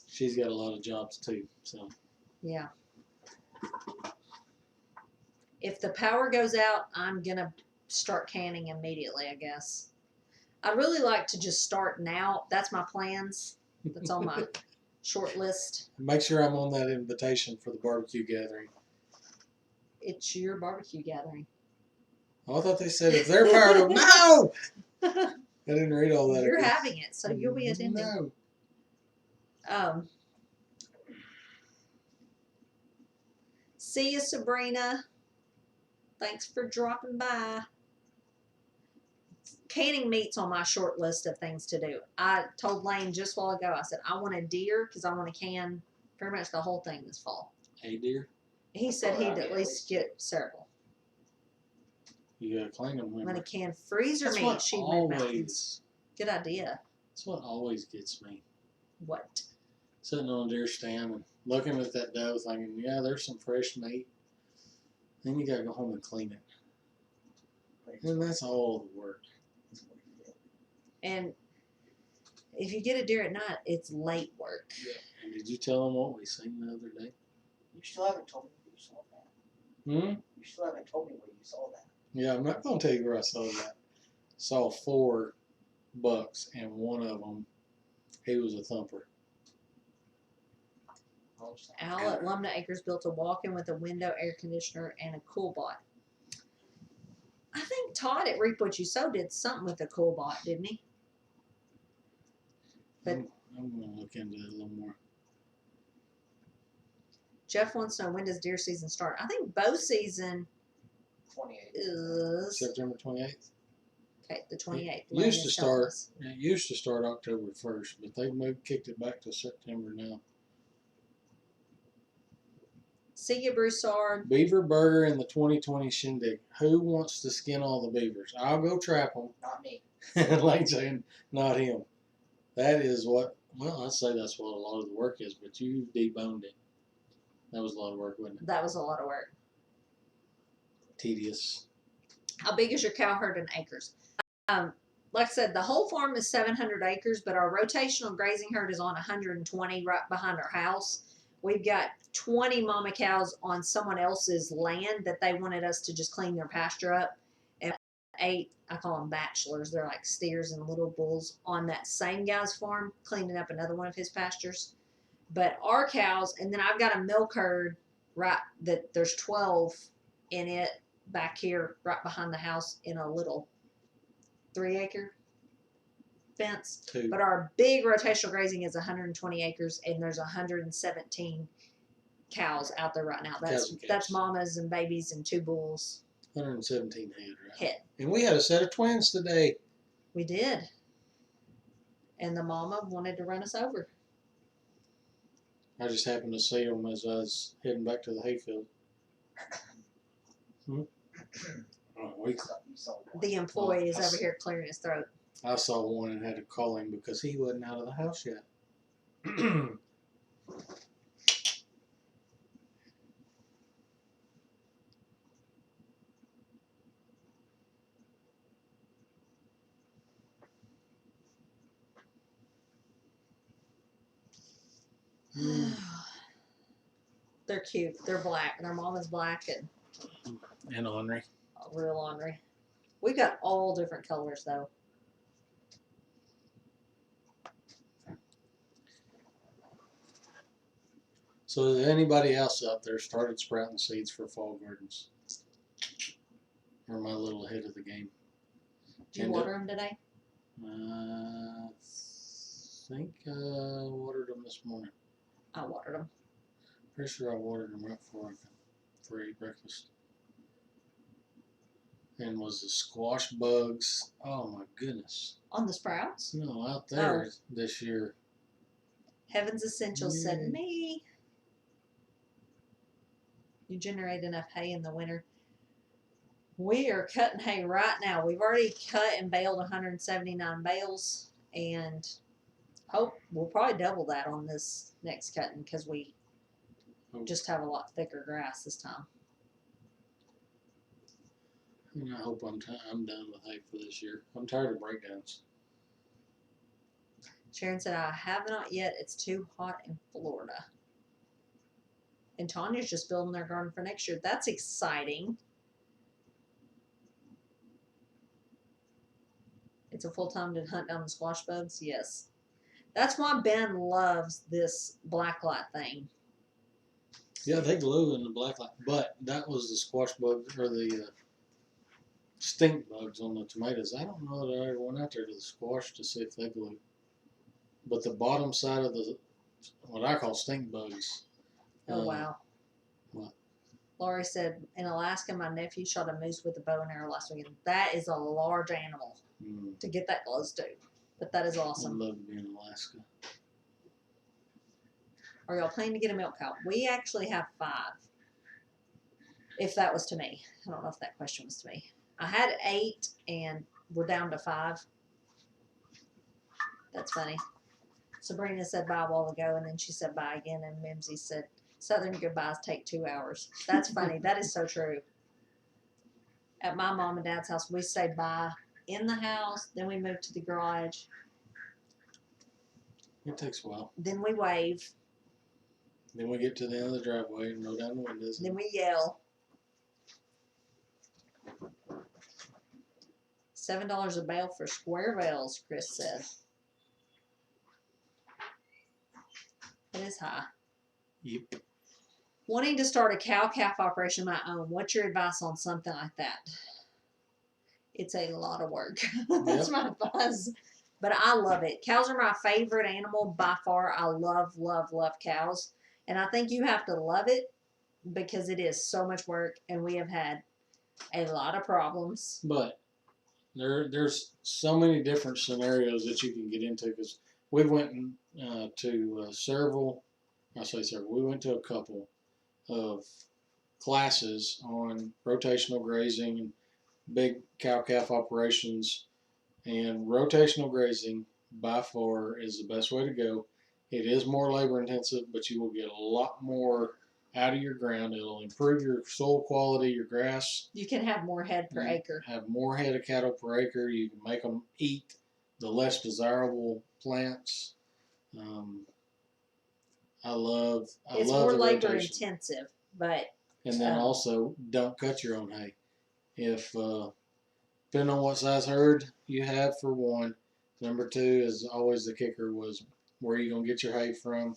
She's got a lot of jobs too, so. yeah. If the power goes out, I'm gonna start canning immediately, I guess. I'd really like to just start now. That's my plans. That's on my short list. Make sure I'm on that invitation for the barbecue gathering. It's your barbecue gathering. Oh, I thought they said if they're powered up. No! I didn't read all that. You're again. having it, so you'll be attending. No. See you, Sabrina. Thanks for dropping by. Canning meat's on my short list of things to do. I told Lane just a while ago, I said, I want a deer because I want to can pretty much the whole thing this fall. Hey, dear. He said he'd at least get several. You gotta clean them. I'm going Remember. to can freezer That's meat, what Sheepman Mountains. always. Good idea. That's what always gets me. What? Sitting on a deer stand and looking at that doe, thinking, yeah, there's some fresh meat. Then you gotta go home and clean it, and that's all the work. And if you get a deer at night, it's late work. And did you tell them what we seen the other day? You still haven't told me where you saw that. Hmm. You still haven't told me where you saw that. Yeah, I'm not gonna tell you where I saw that. Saw 4 bucks, and one of them, he was a thumper. Al at Lumna Acres built a walk-in with a window, air conditioner, and a cool bot. I think Todd at Reap What You Sow did something with a cool bot, didn't he? But- I'm gonna look into it a little more. Jeff wants to know, when does deer season start? I think bow season 28. is September 28th. okay, the 28th. It used to start. It used to start October 1st, but they kicked it back to September now. See you, Broussard. Beaver Burger in the 2020 Shindig. Who wants to skin all the beavers? I'll go trap them. Not me. Like saying, not him. That is what, well, I'd say that's what a lot of the work is, but you deboned it. That was a lot of work, wasn't it? That was a lot of work. Tedious. How big is your cow herd in acres? Like I said, the whole farm is 700 acres, but our rotational grazing herd is on 120 right behind our house. We've got 20 mama cows on someone else's land that they wanted us to just clean their pasture up. And 8, I call them bachelors, they're like steers and little bulls on that same guy's farm, cleaning up another one of his pastures. But our cows, and then I've got a milk herd right that there's 12 in it back here right behind the house in a little 3-acre fence. 2. But our big rotational grazing is 120 acres, and there's 117 cows out there right now. Cows That's and calves. that's mamas and babies and 2 bulls. 117 head, right? Head. And we had a set of twins today. We did. And the mama wanted to run us over. I just happened to see them as I was heading back to the hayfield. Oh, You saw one. The employee is I over here clearing his throat. I saw one and had to call him because he wasn't out of the house yet. They're cute. They're black. Their mama's black and And ornery. real ornery. We got all different colors though. So has anybody else out there started sprouting seeds for fall gardens? Or am I a little ahead of the game? Did you And water them today? I think I watered them this morning. I watered them. Pretty sure I watered them right before I ate breakfast. And was the squash bugs? Oh my goodness! On the sprouts? No, out there this year. Heaven's Essentials said, Yeah. me. You generate enough hay in the winter. We are cutting hay right now. We've already cut and baled 179 bales, and hope we'll probably double that on this next cutting because we just have a lot thicker grass this time. And I hope I'm done with hay for this year. I'm tired of breakdowns. Sharon said, I have not yet. It's too hot in Florida. And Tanya's just building their garden for next year. That's exciting. It's a full time to hunt down the squash bugs? Yes. That's why Ben loves this blacklight thing. Yeah, they glue in the black light, but that was the squash bugs or the stink bugs on the tomatoes. I don't know that I ever went out there to the squash to see if they glue. But the bottom side of the, what I call stink bugs. Oh, wow. what? Laurie said, in Alaska, my nephew shot a moose with a bow and arrow last weekend. That is a large animal to get that close to. But that is awesome. I'd love to be in Alaska. Are y'all planning to get a milk cow? We actually have 5. If that was to me. I don't know if that question was to me. I had 8 and we're down to 5. That's funny. Sabrina said bye a while ago and then she said bye again and Mimsy said Southern goodbyes take 2 hours. That's funny. That is so true. At my mom and dad's house, we say bye in the house, then we move to the garage, It takes a while. then we wave, Then we get to the end of the driveway and roll down the windows. then we yell. $7 a bale for square bales, Chris said. It is high. Yep. Wanting to start a cow-calf operation of my own, what's your advice on something like that? It's a lot of work. That's my advice. But I love it. Cows are my favorite animal by far. I love, love, love cows. And I think you have to love it because it is so much work and we have had a lot of problems. But there's so many different scenarios that you can get into because we went to several. I say several. We went to a couple of classes on rotational grazing and big cow-calf operations, and rotational grazing by far is the best way to go. It is more labor intensive, but you will get a lot more out of your ground. It'll improve your soil quality, your grass. You can have more head per You acre. have more head of cattle per acre. You can make them eat the less desirable plants. I love It's the more labor rotation. intensive, but And then Um, also, don't cut your own hay. If depending on what size herd you have, for one. Number two is always the kicker, was where you gonna get your hay from.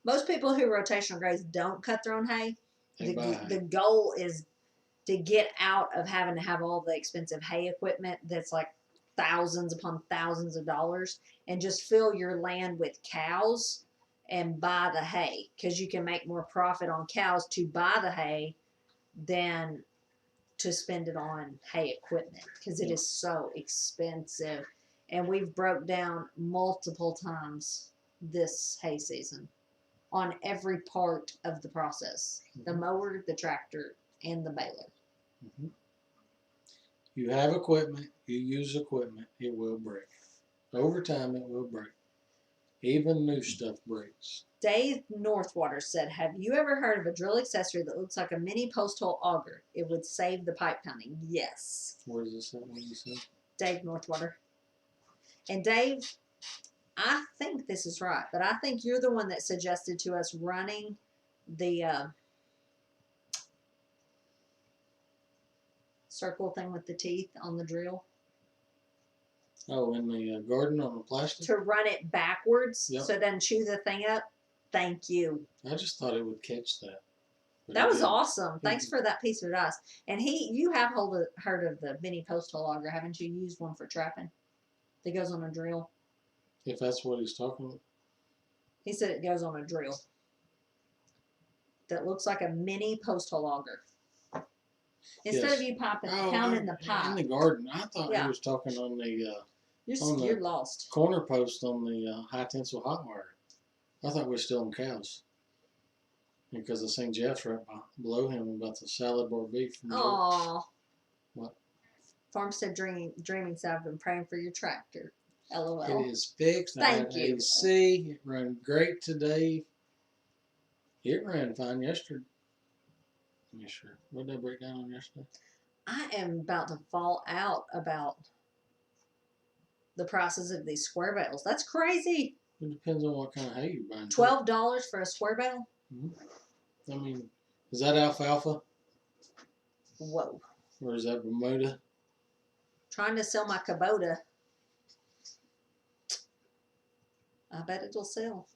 most people who rotational graze don't cut their own hay. They buy hay. The goal is to get out of having to have all the expensive hay equipment that's like thousands upon thousands of dollars, and just fill your land with cows and buy the hay, because you can make more profit on cows to buy the hay than to spend it on hay equipment, because it is so expensive. And we've broke down multiple times this hay season on every part of the process: the mower, the tractor, and the baler. Mhm. You have equipment, you use equipment, it will break. Over time, it will break. Even new stuff breaks. Dave Northwater said, "Have you ever heard of a drill accessory that looks like a mini post hole auger? It would save the pipe pounding." Yes, What does this say? What did you say? Dave Northwater. And Dave, I think this is right, but I think you're the one that suggested to us running the circle thing with the teeth on the drill, Oh, in the garden on the plastic? to run it backwards Yep. so it doesn't chew the thing up. Thank you. I just thought it would catch that. But That it was didn't. awesome. Thanks for that piece of advice. And you have heard of the mini post hole auger, haven't you? Used one for trapping that goes on a drill. If that's what he's talking about. He said it goes on a drill that looks like a mini post hole auger. Instead Yes. of you pounding the In pipe, the garden. I thought Yeah. he was talking on the on the- you're lost. corner post on the high tensile hot wire. I thought we were still on cows. Because I seen Jeff's right below him about the salad bar beef from Joe. Aw. What? Farmstead Dreaming said, "I've been praying for your tractor." LOL. It is fixed. Thank I had you. AC. It ran great today. It ran fine yesterday. Let me sure. What did I break down on yesterday? I am about to fall out about the prices of these square bales. That's crazy. It depends on what kind of hay you're buying. too. $12 for a square bale? I mean, is that alfalfa Whoa. or is that Bermuda? Trying to sell my Kubota. I bet it'll sell.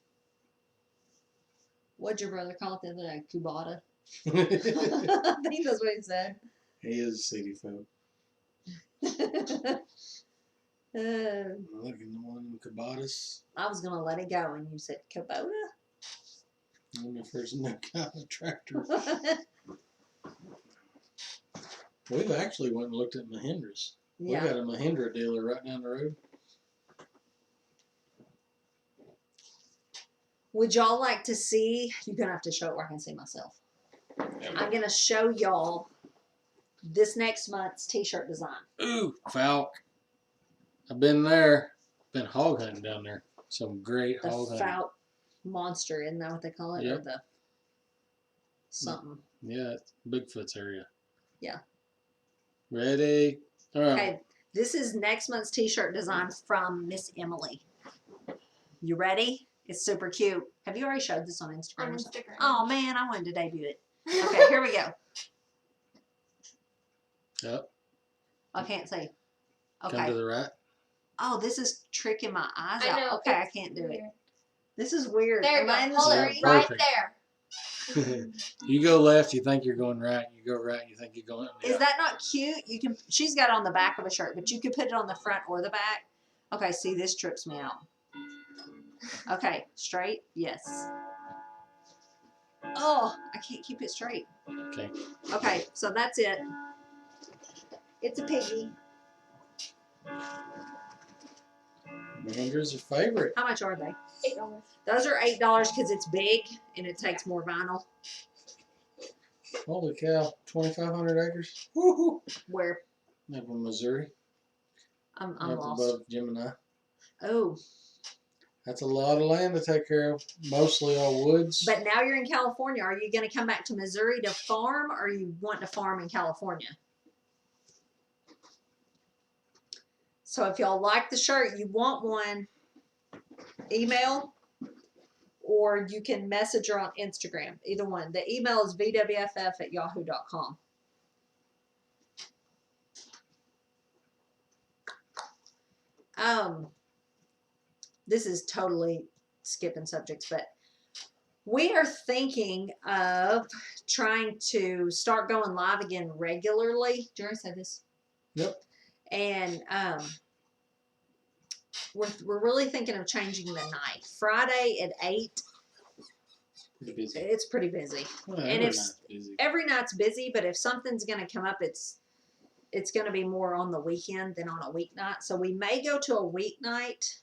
What'd your brother call it the other day? Kubota? He I think that's what he said. is city folk. Looking the one in Cabatas. I was going to let it go, and you said Kubota? I don't know if there's no kind of tractor. We've actually went and looked at Mahindras. Yeah. We got a Mahindra dealer right down the road. Would y'all like to see? You're going to have to show it where I can see myself. I'm going to show y'all this next month's t-shirt design. Ooh, Falk. I've been there. Been hog hunting down there. Some great The hog hunting. Falk monster, isn't that what they call it? Or Yep. the something. Yeah, it's Bigfoot's area. Yeah. Ready? All right. Okay, this is next month's t-shirt design from Miss Emily. You ready? It's super cute. Have you already showed this on Instagram? On or something? Instagram. Oh man, I wanted to debut it. Okay, here we go. Yep. I can't see. Come to Okay. the right. Oh, this is tricking my eyes I out. know, Okay, I it's can't do it. weird. This is weird. There you Am go. I in the Hold screen? it right Perfect. there. You go left, you think you're going right. You go right, you think you're going. Is that not cute? You can. She's got it on the back of a shirt, but you could put it on the front or the back. Okay, see, this trips me out. Okay, straight. Yes. Oh, I can't keep it straight. Okay. Okay, so that's it. It's a piggy. Mahindra's your favorite. How much are they? $8. Those are $8 because it's big and it takes more vinyl. Holy cow, 2,500 acres. Woohoo! Where Up in Missouri, I'm up lost. above Gemini. Oh, That's a lot of land to take care of. Mostly all woods. but now you're in California. Are you going to come back to Missouri to farm, or you want to farm in California? So if y'all like the shirt, you want one, email, or you can message her on Instagram. Either one. The email is vwff@yahoo.com. This is totally skipping subjects, but we are thinking of trying to start going live again regularly. Did you already say this? Yep. And we're really thinking of changing the night. Friday at 8. Pretty busy. It's pretty busy. Well, and every if- night's busy. Every night's busy, but if something's going to come up, it's going to be more on the weekend than on a weeknight. So we may go to a weeknight.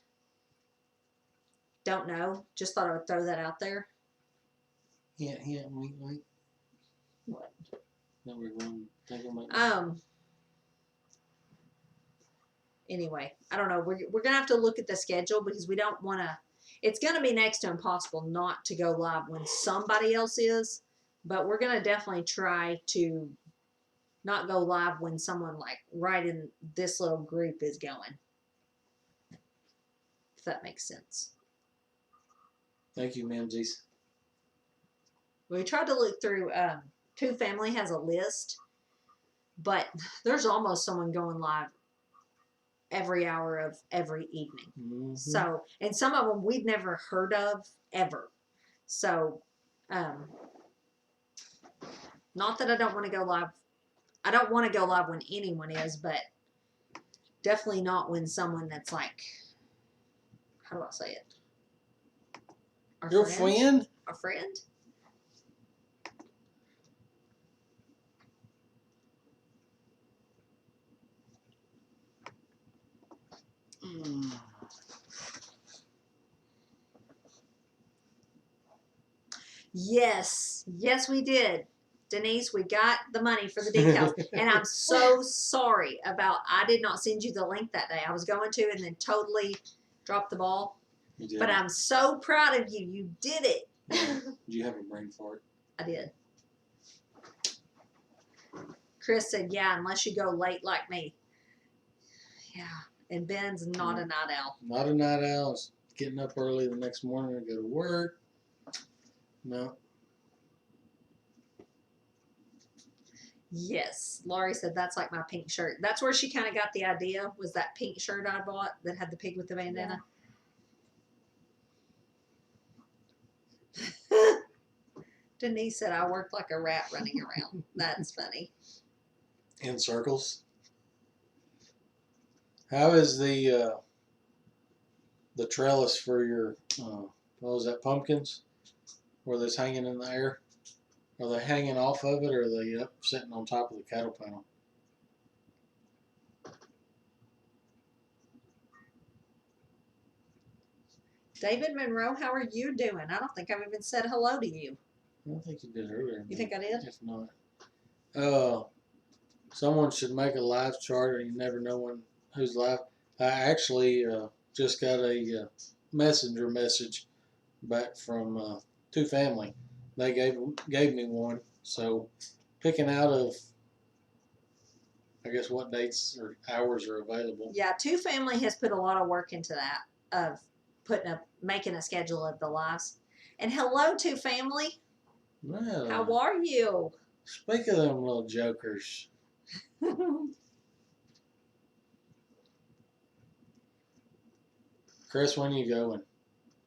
Don't know. Just thought I would throw that out there. Yeah, wait. What? That we're going to take them up. Anyway, I don't know. We're gonna have to look at the schedule because we don't want to. It's gonna be next to impossible not to go live when somebody else is, but we're gonna definitely try to not go live when someone like right in this little group is going. If that makes sense. Thank you, Mamsies. We tried to look through. Two Family has a list, but there's almost someone going live every hour of every evening. Mm-hmm. So, and some of them we've never heard of ever. So, not that I don't want to go live. I don't want to go live when anyone is, but definitely not when someone that's like, how do I say it? Your friend? Our friend? Mm. Yes, we did. Denise, we got the money for the decals. And I'm so sorry about, I did not send you the link that day. I was going to and then totally dropped the ball. You did. But I'm so proud of you. You did it. Did you have a brain fart? I did. Chris said, yeah, unless you go late like me. Yeah. And Ben's not a night owl. Not a night owl. It's getting up early the next morning to go to work. No. Yes. Laurie said that's like my pink shirt. That's where she kind of got the idea, was that pink shirt I bought that had the pig with the bandana. Denise said I worked like a rat running around. That's funny. In circles. How is the trellis for your what was that, pumpkins? Were they hanging in the air? Are they hanging off of it, or are they up sitting on top of the cattle panel? David Monroe, how are you doing? I don't think I've even said hello to you. I don't think you did earlier. You think I did? If not, someone should make a live chart, and you never know who's live. I actually just got a messenger message back from Two Family. They gave me one, so picking out of, I guess, what dates or hours are available. Yeah, Two Family has put a lot of work into that, of making a schedule of the lives. And hello, Two Family. Well, How are you? speak of them little jokers. Chris, when you going?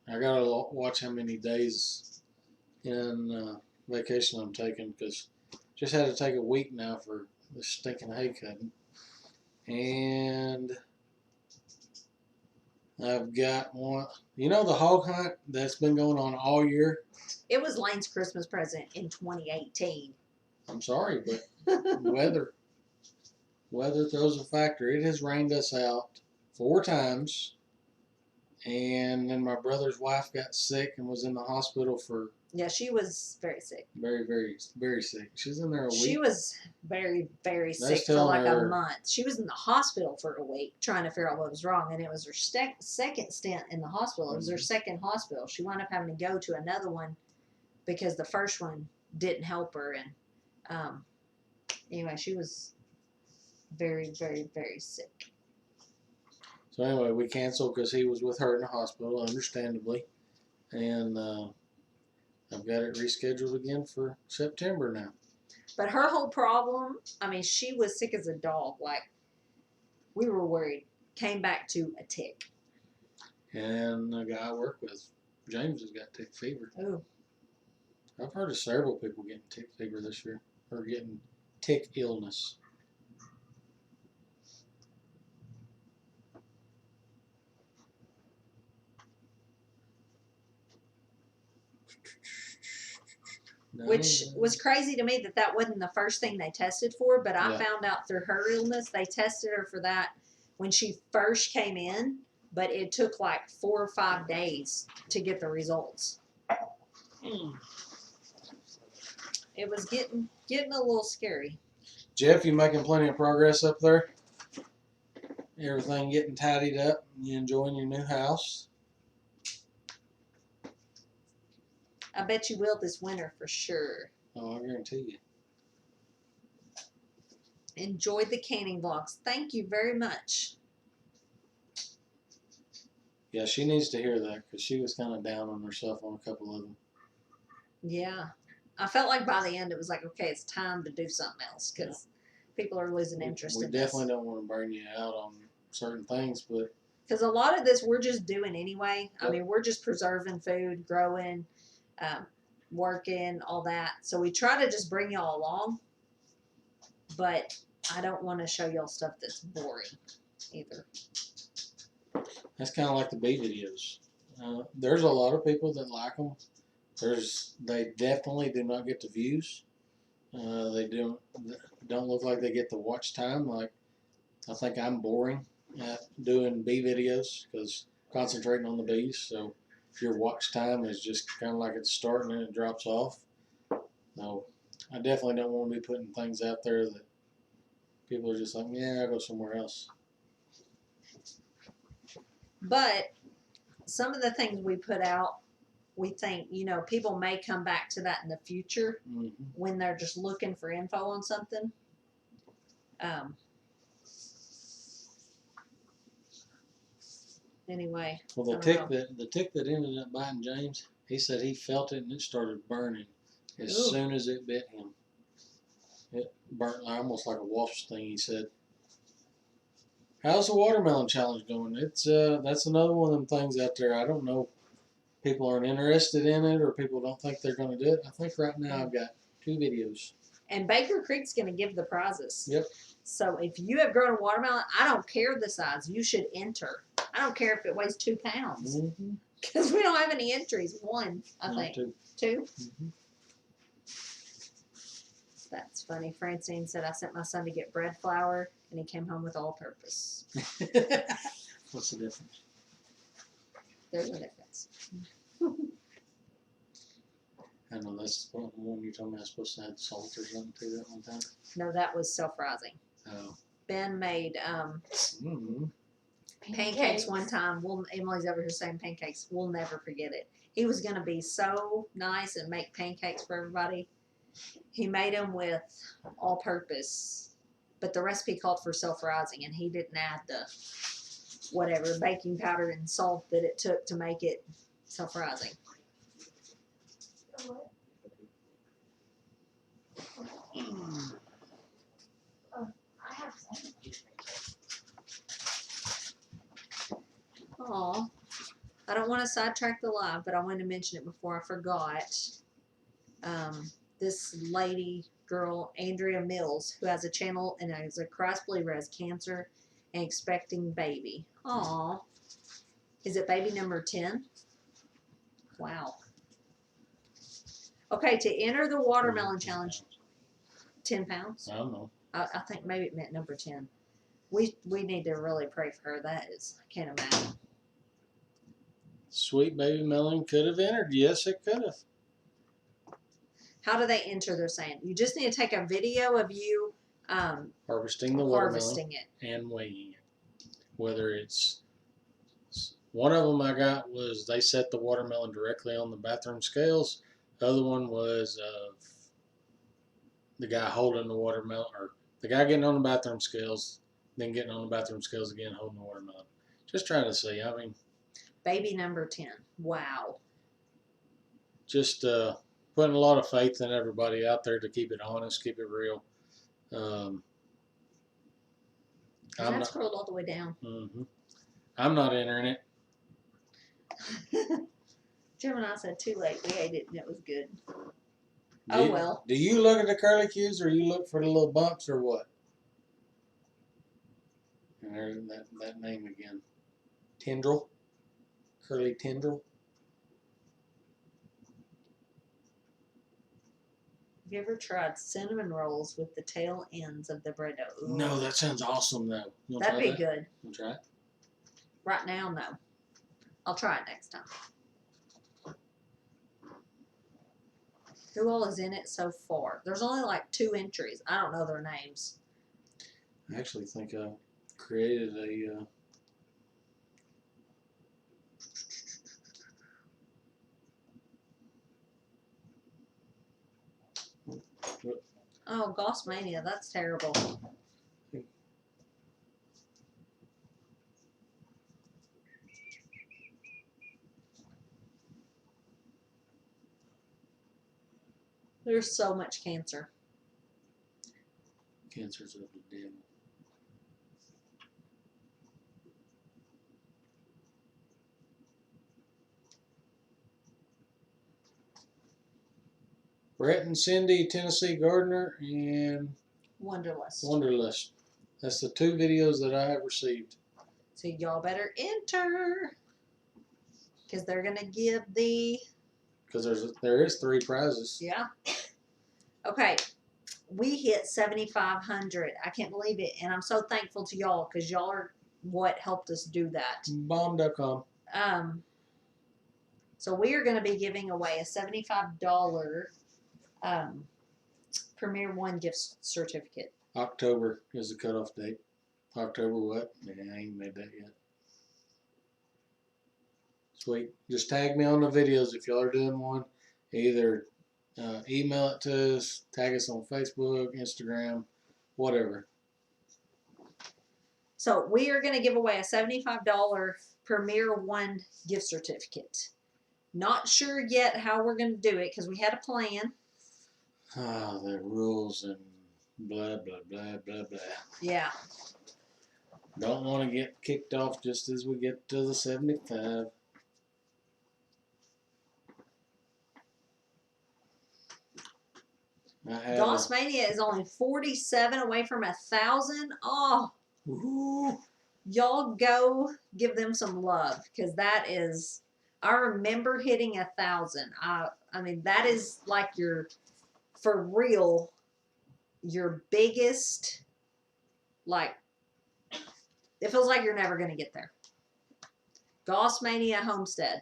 I gotta watch how many days in vacation I'm taking, because just had to take a week now for the stinking hay cutting. And I've got one. You know the hog hunt that's been going on all year? It was Lane's Christmas present in 2018. I'm sorry, but weather throws a factor. It has rained us out 4 times. And then my brother's wife got sick and was in the hospital for Yeah, she was very sick. Very, very, very sick. She's in there a She week. was very, very sick for telling like a her- month. She was in the hospital for a week trying to figure out what was wrong, and it was her second stint in the hospital. It was her second hospital. She wound up having to go to another one because the first one didn't help her. And anyway, she was very, very, very sick. So anyway, we canceled because he was with her in the hospital, understandably, and I've got it rescheduled again for September now. But her whole problem, I mean, she was sick as a dog. Like, we were worried. Came back to a tick. And the guy I work with, James, has got tick fever. Ooh. I've heard of several people getting tick fever this year, or getting tick illness. No, Which was crazy to me that wasn't the first thing they tested for, but I Yeah. found out through her illness they tested her for that when she first came in, but it took like 4 or 5 days to get the results. It was getting a little scary. Jeff, you making plenty of progress up there? Everything getting tidied up? You enjoying your new house? I bet you will this winter for sure. Oh, I guarantee you. Enjoyed the canning vlogs. Thank you very much. Yeah, she needs to hear that because she was kind of down on herself on a couple of them. Yeah. I felt like by the end it was like, okay, it's time to do something else because people are losing interest We in this. definitely don't want to burn you out on certain things, but Because a lot of this we're just doing anyway. I Yep. mean, we're just preserving food, growing, working, all that. So we try to just bring y'all along. But I don't want to show y'all stuff that's boring either. that's kind of like the bee videos. There's a lot of people that like them. They definitely do not get the views. They don't look like they get the watch time. Like, I think I'm boring at doing bee videos because concentrating on the bees. So if your watch time is just kind of like it's starting and it drops off. No, I definitely don't want to be putting things out there that people are just like, yeah, I'll go somewhere else. But some of the things we put out, we think, people may come back to that in the future Hmm. when they're just looking for info on something. Anyway, Well, the I tick don't know. that ended up biting James, he said he felt it and it started burning as Ooh. soon as it bit him. It burnt almost like a wasp sting. He said, "How's the watermelon challenge going?" It's that's another one of them things out there. I don't know. People aren't interested in it, or people don't think they're going to do it. I think right now I've got 2 videos. And Baker Creek's going to give the prizes. Yep. So if you have grown a watermelon, I don't care the size. You should enter. I don't care if it weighs 2 pounds. Mm-hmm. Because we don't have any entries. 1, I think. 2. 2? Mm-hmm. That's funny. Francine said, I sent my son to get bread flour, and he came home with all purpose. What's the difference? There's a difference. I know that's the one you told me I was supposed to add salt or something to that one time. No, that was self-rising. Oh. Ben made Mm-hmm. pancakes one time. Emily's over here saying pancakes. We'll never forget it. He was going to be so nice and make pancakes for everybody. He made them with all-purpose, but the recipe called for self-rising, and he didn't add the whatever baking powder and salt that it took to make it self-rising. I have some. Aw. I don't want to sidetrack the live, but I wanted to mention it before I forgot. This lady, girl, Andrea Mills, who has a channel and is a Christ believer, has cancer and expecting baby. Aw. Is it baby number 10? Wow. Okay, to enter the watermelon challenge, 10 pounds? I don't know. I think maybe it meant number 10. We need to really pray for her. That is, I can't imagine. Sweet baby melon could have entered. Yes, it could have. How do they enter their sand? You just need to take a video of you Harvesting the watermelon harvesting it. and weighing it. Whether it's one of them I got was they set the watermelon directly on the bathroom scales. The other one was of the guy holding the watermelon, or the guy getting on the bathroom scales, then getting on the bathroom scales again, holding the watermelon. Just trying to see. I mean, Baby number 10. Wow. just putting a lot of faith in everybody out there to keep it honest, keep it real. I'm That not. scrolled all the way down. I'm not entering it. Jim and I said too late. We ate it and it was good. Do Oh you- well. Do you look at the curlicues or you look for the little bumps or what? And there's that name again. Tendril. Curly tendril. Have you ever tried cinnamon rolls with the tail ends of the burrito? Ooh. No, that sounds awesome though. You wanna That'd try be that? good. You try it? Right now, no. I'll try it next time. Who all is in it so far? There's only like 2 entries. I don't know their names. I actually think I created a. Oh, Goss Mania. That's terrible. There's so much cancer. Cancers of the devil. Brett and Cindy, Tennessee Gardener, and Wonderlust. Wanderlust. That's the 2 videos that I have received. So y'all better enter. Because they're going to give the... Because there is 3 prizes. Yeah. Okay. We hit 7,500. I can't believe it. And I'm so thankful to y'all because y'all are what helped us do that. Bomb.com. So we are going to be giving away a $75 Premier One gift certificate. October is the cutoff date. October what? Yeah, I ain't made that yet. Sweet. Just tag me on the videos if y'all are doing one. Either email it to us, tag us on Facebook, Instagram, whatever. So we are going to give away a $75 Premier One gift certificate. Not sure yet how we're going to do it because we had a plan. Ah, the rules and blah, blah, blah, blah, blah. Yeah. Don't want to get kicked off just as we get to the 75. I have Goss Mania is only 47 away from 1,000. Oh, Ooh. y'all go give them some love because that is. I remember hitting 1,000. I mean that is like your, for real, your biggest. Like, it feels like you're never gonna get there. Goss Mania Homestead.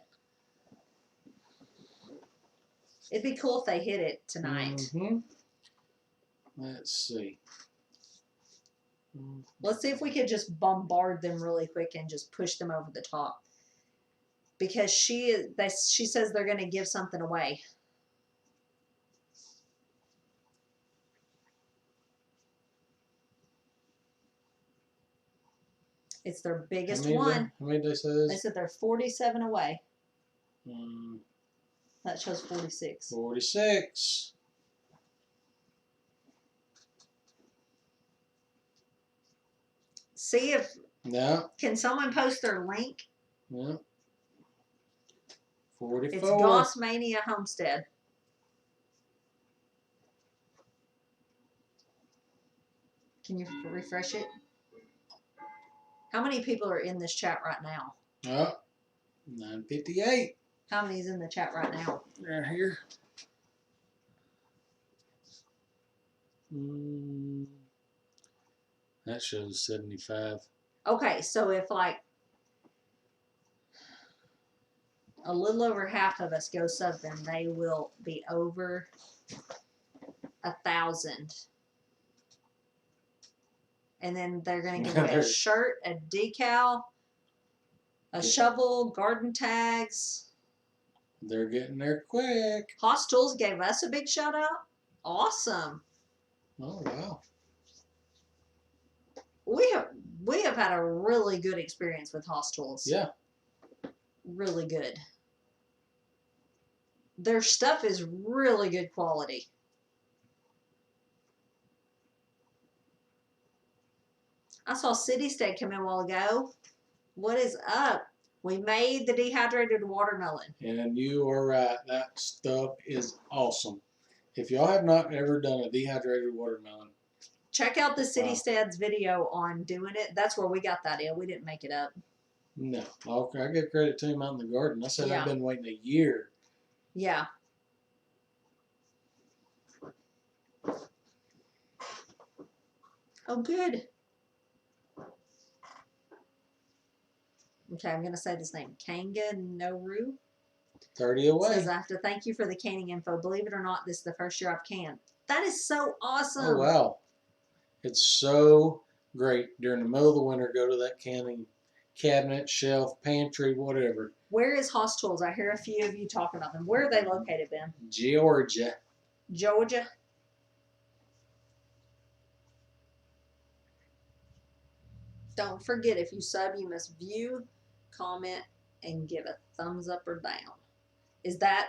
It'd be cool if they hit it tonight. Let's see. Let's see if we could just bombard them really quick and just push them over the top. Because she says they're going to give something away. It's their biggest one. How many did they say They this? said they're 47 away. Mm, That shows 46. 46. See if, No. can someone post their link? No. 44. It's Goss Mania Homestead. Can you refresh it? How many people are in this chat right now? Oh, 958. How many is in the chat right now? Right here. That shows 75. Okay, so if like a little over half of us go sub them, they will be over 1,000. And then they're gonna give away a shirt, a decal, a shovel, garden tags. They're getting there quick. Hoss Tools gave us a big shout out. Awesome. Oh wow. We have had a really good experience with Hoss Tools. Yeah. Really good. Their stuff is really good quality. I saw City State come in a while ago. What is up? We made the dehydrated watermelon. And you are right. That stuff is awesome. If y'all have not ever done a dehydrated watermelon, Check out the City Wow. Stead's video on doing it. That's where we got that in. We didn't make it up. no. I give credit to him out in the garden. I said Yeah. I've been waiting a year. Yeah. Oh, good. Okay, I'm going to say this name. Kanga Noru 30 away. says, I have to thank you for the canning info. Believe it or not, this is the first year I've canned. That is so awesome. Oh wow. It's so great during the middle of the winter. Go to that canning cabinet, shelf, pantry, whatever. Where is Hoss Tools? I hear a few of you talking about them. Where are they located, Ben? Georgia. Georgia. Don't forget, if you sub, you must view, comment, and give a thumbs up or down. Is that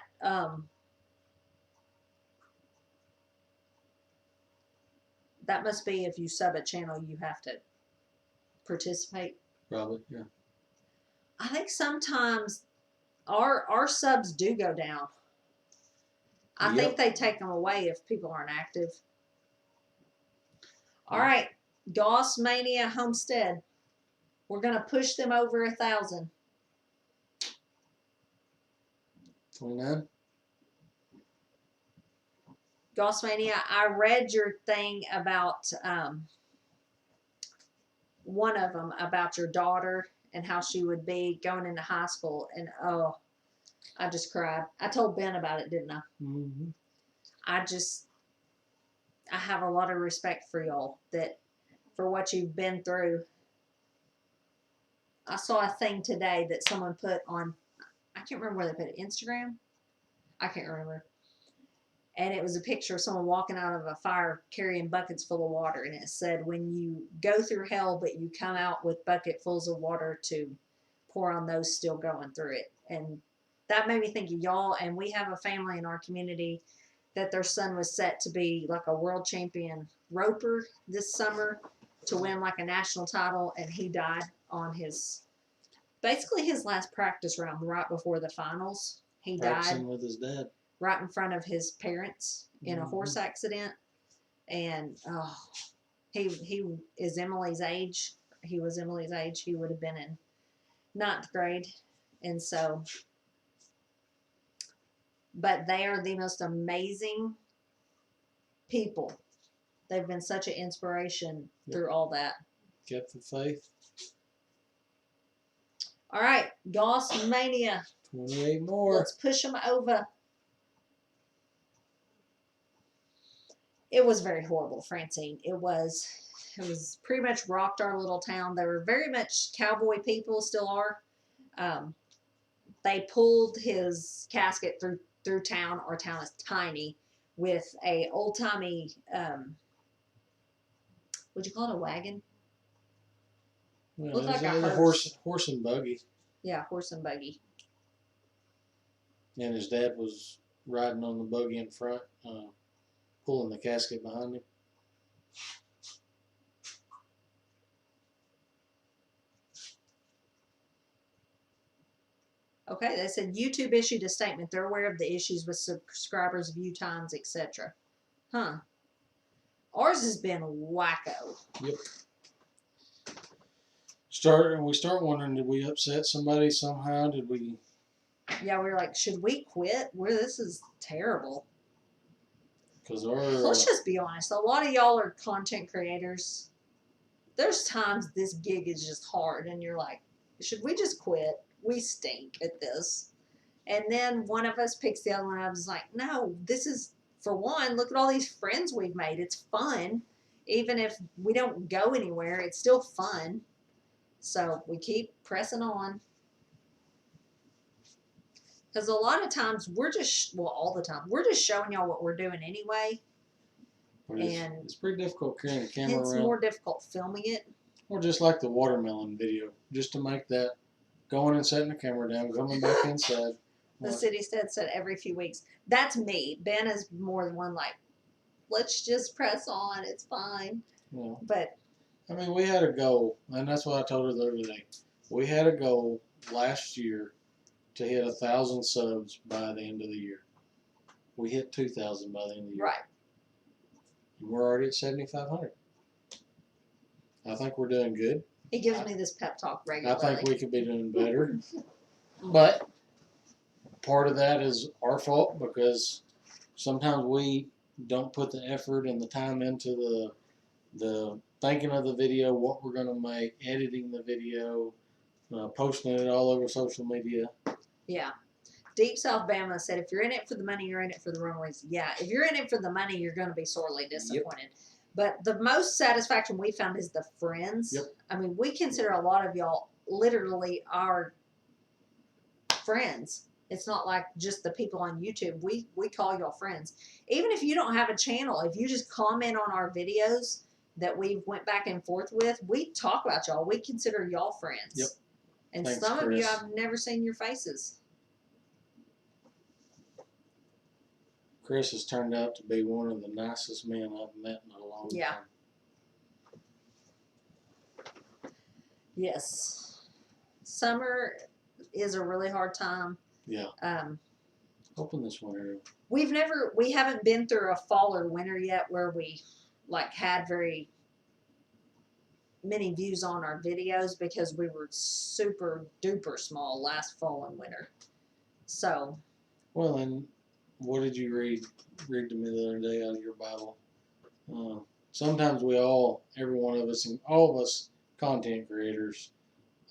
that must be if you sub a channel, you have to participate. Probably, yeah. I think sometimes our subs do go down. I think Yep. they take them away if people aren't active. All right, Goss Mania Homestead. We're gonna push them over 1,000. 29. Goss Mania, I read your thing about one of them about your daughter and how she would be going into high school, and oh, I just cried. I told Ben about it, didn't I? Mm-hmm. I have a lot of respect for y'all for what you've been through. I saw a thing today that someone put on, I can't remember where they put it, Instagram? I can't remember. And it was a picture of someone walking out of a fire carrying buckets full of water. And it said, when you go through hell, but you come out with bucketfuls of water to pour on those still going through it. And that made me think of y'all. And we have a family in our community that their son was set to be like a world champion roper this summer to win like a national title. And he died on basically his last practice round right before the finals. He Practicing died with his dad. right in front of his parents in a Mhm. horse accident. And he is Emily's age. He was Emily's age. He would have been in 9th grade. And so, but they are the most amazing people. They've been such an inspiration through all that. Kept the faith. All right, Goss Mania. 28 more. Let's push them over. It was very horrible, Francine. It was pretty much rocked our little town. They were very much cowboy people, still are. They pulled his casket through town. Our town is tiny, with a old timey, would you call it a wagon? Well, Looked it was like a a hearse. horse and buggy. Yeah, horse and buggy. And his dad was riding on the buggy in front, pulling the casket behind him. Okay, they said YouTube issued a statement. They're aware of the issues with subscribers, view times, etc. Huh. Ours has been wacko. Yep. We start wondering, did we upset somebody somehow? Did we? Yeah, we were like, should we quit? This is terrible. Because our Let's just be honest. A lot of y'all are content creators. There's times this gig is just hard, and you're like, should we just quit? We stink at this. And then one of us picks the other one. I was like, no, this is, for one, look at all these friends we've made. It's fun. Even if we don't go anywhere, it's still fun. So we keep pressing on. Because a lot of times we're just, well, all the time, we're just showing y'all what we're doing anyway. But And it's pretty difficult carrying a camera It's around. more difficult filming it. Or just like the watermelon video, just to make that going and setting the camera down, coming back inside. The Like, city said every few weeks. That's me. Ben is more than one like, let's just press on. It's fine. you know, But I mean, we had a goal, and that's what I told her the other day. We had a goal last year to hit 1,000 subs by the end of the year. We hit 2,000 by the end of the year. right. And we're already at 7,500. I think we're doing good. He gives me this pep talk I regularly. think we could be doing better. But part of that is our fault because sometimes we don't put the effort and the time into the thinking of the video, what we're going to make, editing the video, posting it all over social media. Yeah. Deep South Bama said, if you're in it for the money, you're in it for the wrong reason. Yeah, if you're in it for the money, you're going to be sorely disappointed. But the most satisfaction we found is the friends. Yep. I mean, we consider a lot of y'all literally our friends. It's not like just the people on YouTube. We call y'all friends. Even if you don't have a channel, if you just comment on our videos that we went back and forth with, we talk about y'all. We consider y'all friends. Yep. And Thanks, some of you, Chris. I've never seen your faces. Chris has turned out to be one of the nicest men I've met in a long Yeah. time. Yes. Summer is a really hard time. Yeah. Hoping this winter. We haven't been through a fall or winter yet where we like had very many views on our videos because we were super duper small last fall and winter. So Well, and what did you read to me the other day out of your Bible? Sometimes every one of us, and all of us content creators,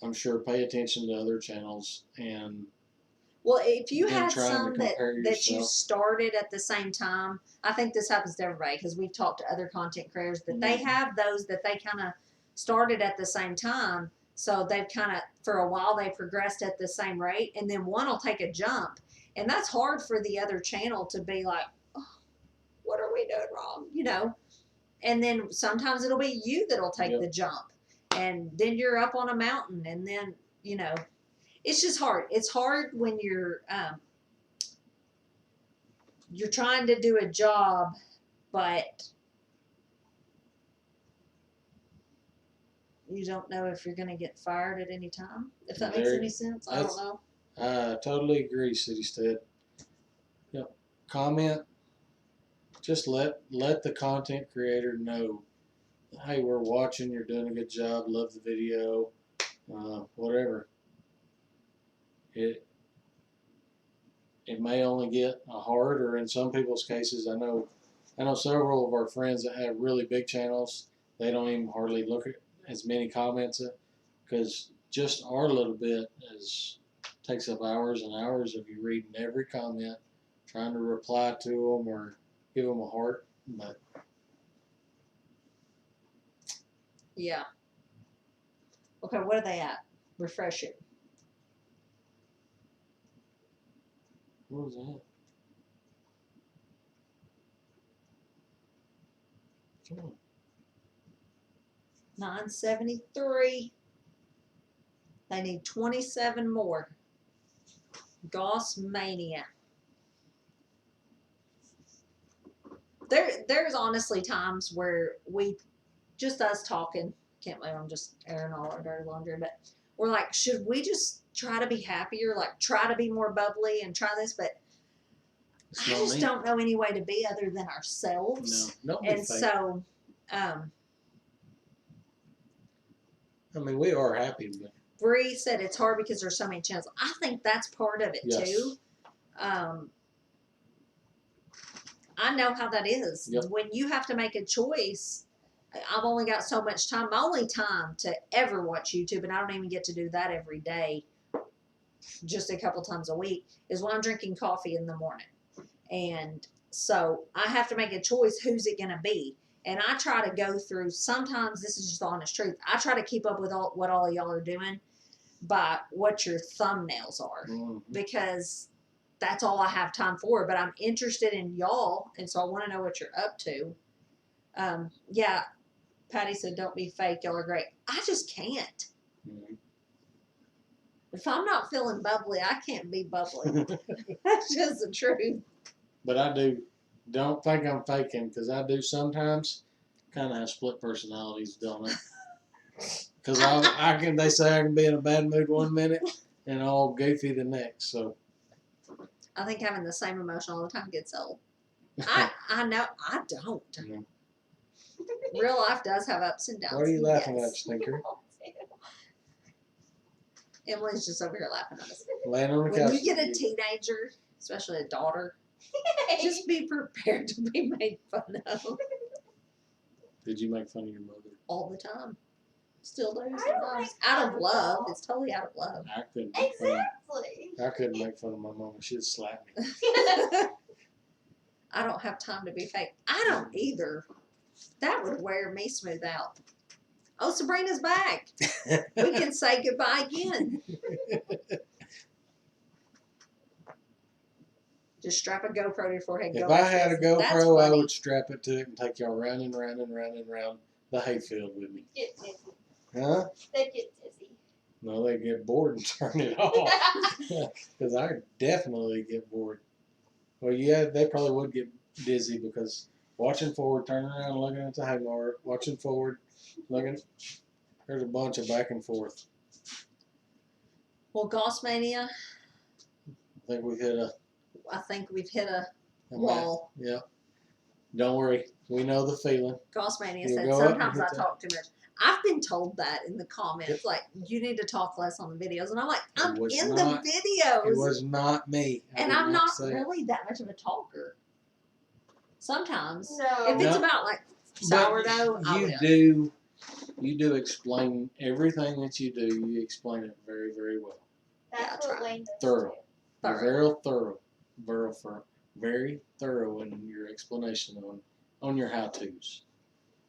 I'm sure, pay attention to other channels and well, if you then had trying to some compare that you yourself. started at the same time, I think this happens to everybody because we've talked to other content creators that they Mhm. have those that they kind of started at the same time. So they've kind of, for a while, they progressed at the same rate, and then one will take a jump. And that's hard for the other channel to be like, oh, what are we doing wrong? You know? And then sometimes it'll be you that'll take Yep. the jump. And then you're up on a mountain, and then, you know, it's just hard. It's hard when you're trying to do a job, but you don't know if you're going to get fired at any time. If that makes There- any sense, I don't know. I totally agree, City Stead. Yep. Comment. Just let the content creator know, hey, we're watching. You're doing a good job. Love the video. Whatever. It may only get a heart, or in some people's cases, I know several of our friends that have really big channels. They don't even hardly look at as many comments because just our little bit takes up hours and hours of you reading every comment, trying to reply to them or give them a heart. But Yeah. Okay, what are they at? Refresh it. what was that? Come on. 973. They need 27 more. Goss Mania. There's honestly times where just us talking, can't believe I'm just airing all our dirty laundry, but we're like, should we just try to be happier, like try to be more bubbly and try this? But It's I not just me. don't know any way to be other than ourselves. No, don't be And fake. so, I mean, we are happy, but Bree said it's hard because there's so many channels. I think that's part of it Yes. too. I know how that is. Yep. When you have to make a choice, I've only got so much time. My only time to ever watch YouTube, and I don't even get to do that every day, just a couple times a week, is when I'm drinking coffee in the morning. And so I have to make a choice, who's it going to be? And I try to go through, sometimes this is just the honest truth, I try to keep up with what all of y'all are doing by what your thumbnails are, Mhm. because that's all I have time for. But I'm interested in y'all, and so I want to know what you're up to. Yeah, Patty said, don't be fake, y'all are great. I just can't. Mhm. If I'm not feeling bubbly, I can't be bubbly. That's just the truth. But I don't think I'm faking, because I do sometimes kind of have split personalities, don't I? Because they say I can be in a bad mood one minute and all goofy the next. So I think having the same emotion all the time gets old. I know I don't. Mhm. Real life does have ups and downs. What are you laughing at, yes. Stinker? Emily's just over here laughing at us. Laying on the When couch. you get a teenager, especially a daughter, just be prepared to be made fun of Did you make fun of your mother? all the time. Still do I don't sometimes. make Out fun of of love. y'all. It's totally out of love. I couldn't make fun. Exactly. I couldn't make fun of my mom. She'd slap me. I don't have time to be fake. I don't either. That would wear me smooth out. Oh, Sabrina's back. We can say goodbye again. Just strap a GoPro to your forehead. If go I like had a this. That's GoPro, I funny. would strap it to it and take y'all round and round and round and round the hayfield with me. Get dizzy. Huh? They get dizzy. No, they get bored and turn it off. Because I definitely get bored. Well, yeah, they probably would get dizzy because watching forward, turning around, looking at the hay mower, watching forward, looking. There's a bunch of back and forth. Well, Gossmania, I think we've hit a I think we've hit a mat. wall. Yeah. Don't worry. We know the feeling. Gossmania You said, go up and sometimes hit I that. talk too much. I've been told that in the comments, like, you need to talk less on the videos. And I'm like, I'm was in not- the videos. It was not me. I and did I'm not say it. really that much of a talker. Sometimes. No. If it's No. about, like, But sourdough, I you will. do explain everything that you do. You explain it very, very well. That's Yeah, what Wayne does Thorough. too. You're Thorough. very thorough in your explanation on your how-tos.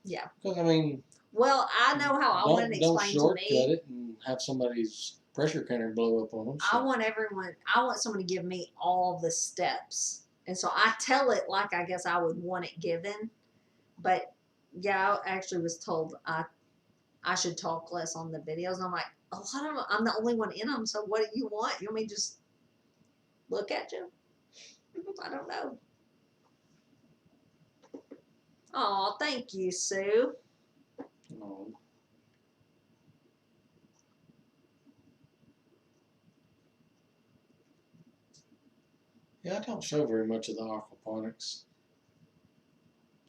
Yeah. Because I mean, Well, I know how I want it don't explained to shortcut me. it and have somebody's pressure canner blow up on them. I want someone to give me all the steps. And so I tell it like I guess I would want it given. But yeah, I actually was told I should talk less on the videos. And I'm like, a lot of them, I'm the only one in them. So what do you want? You want me to just look at you? I don't know. Oh, thank you, Sue. Oh. Yeah, I don't show very much of the aquaponics.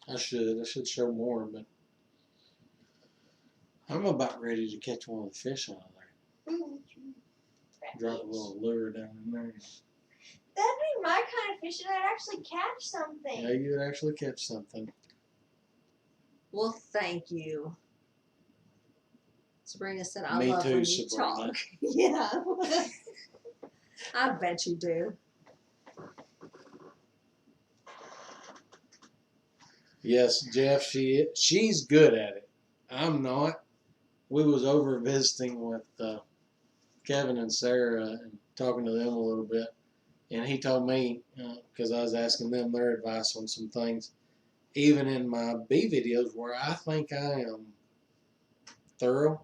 I should show more, but I'm about ready to catch one of the fish out of there. Drop a little lure down in there. That'd be my kind of fish, and I'd actually catch something. Yeah, you would actually catch something. Well, thank you. Sabrina said, I Me love too, when you Sabrina. talk. Yeah. I bet you do. Yes, Jeff, she's good at it. I'm not. We was over visiting with Kevin and Sarah and talking to them a little bit, and he told me, because I was asking them their advice on some things, even in my B videos where I think I am thorough,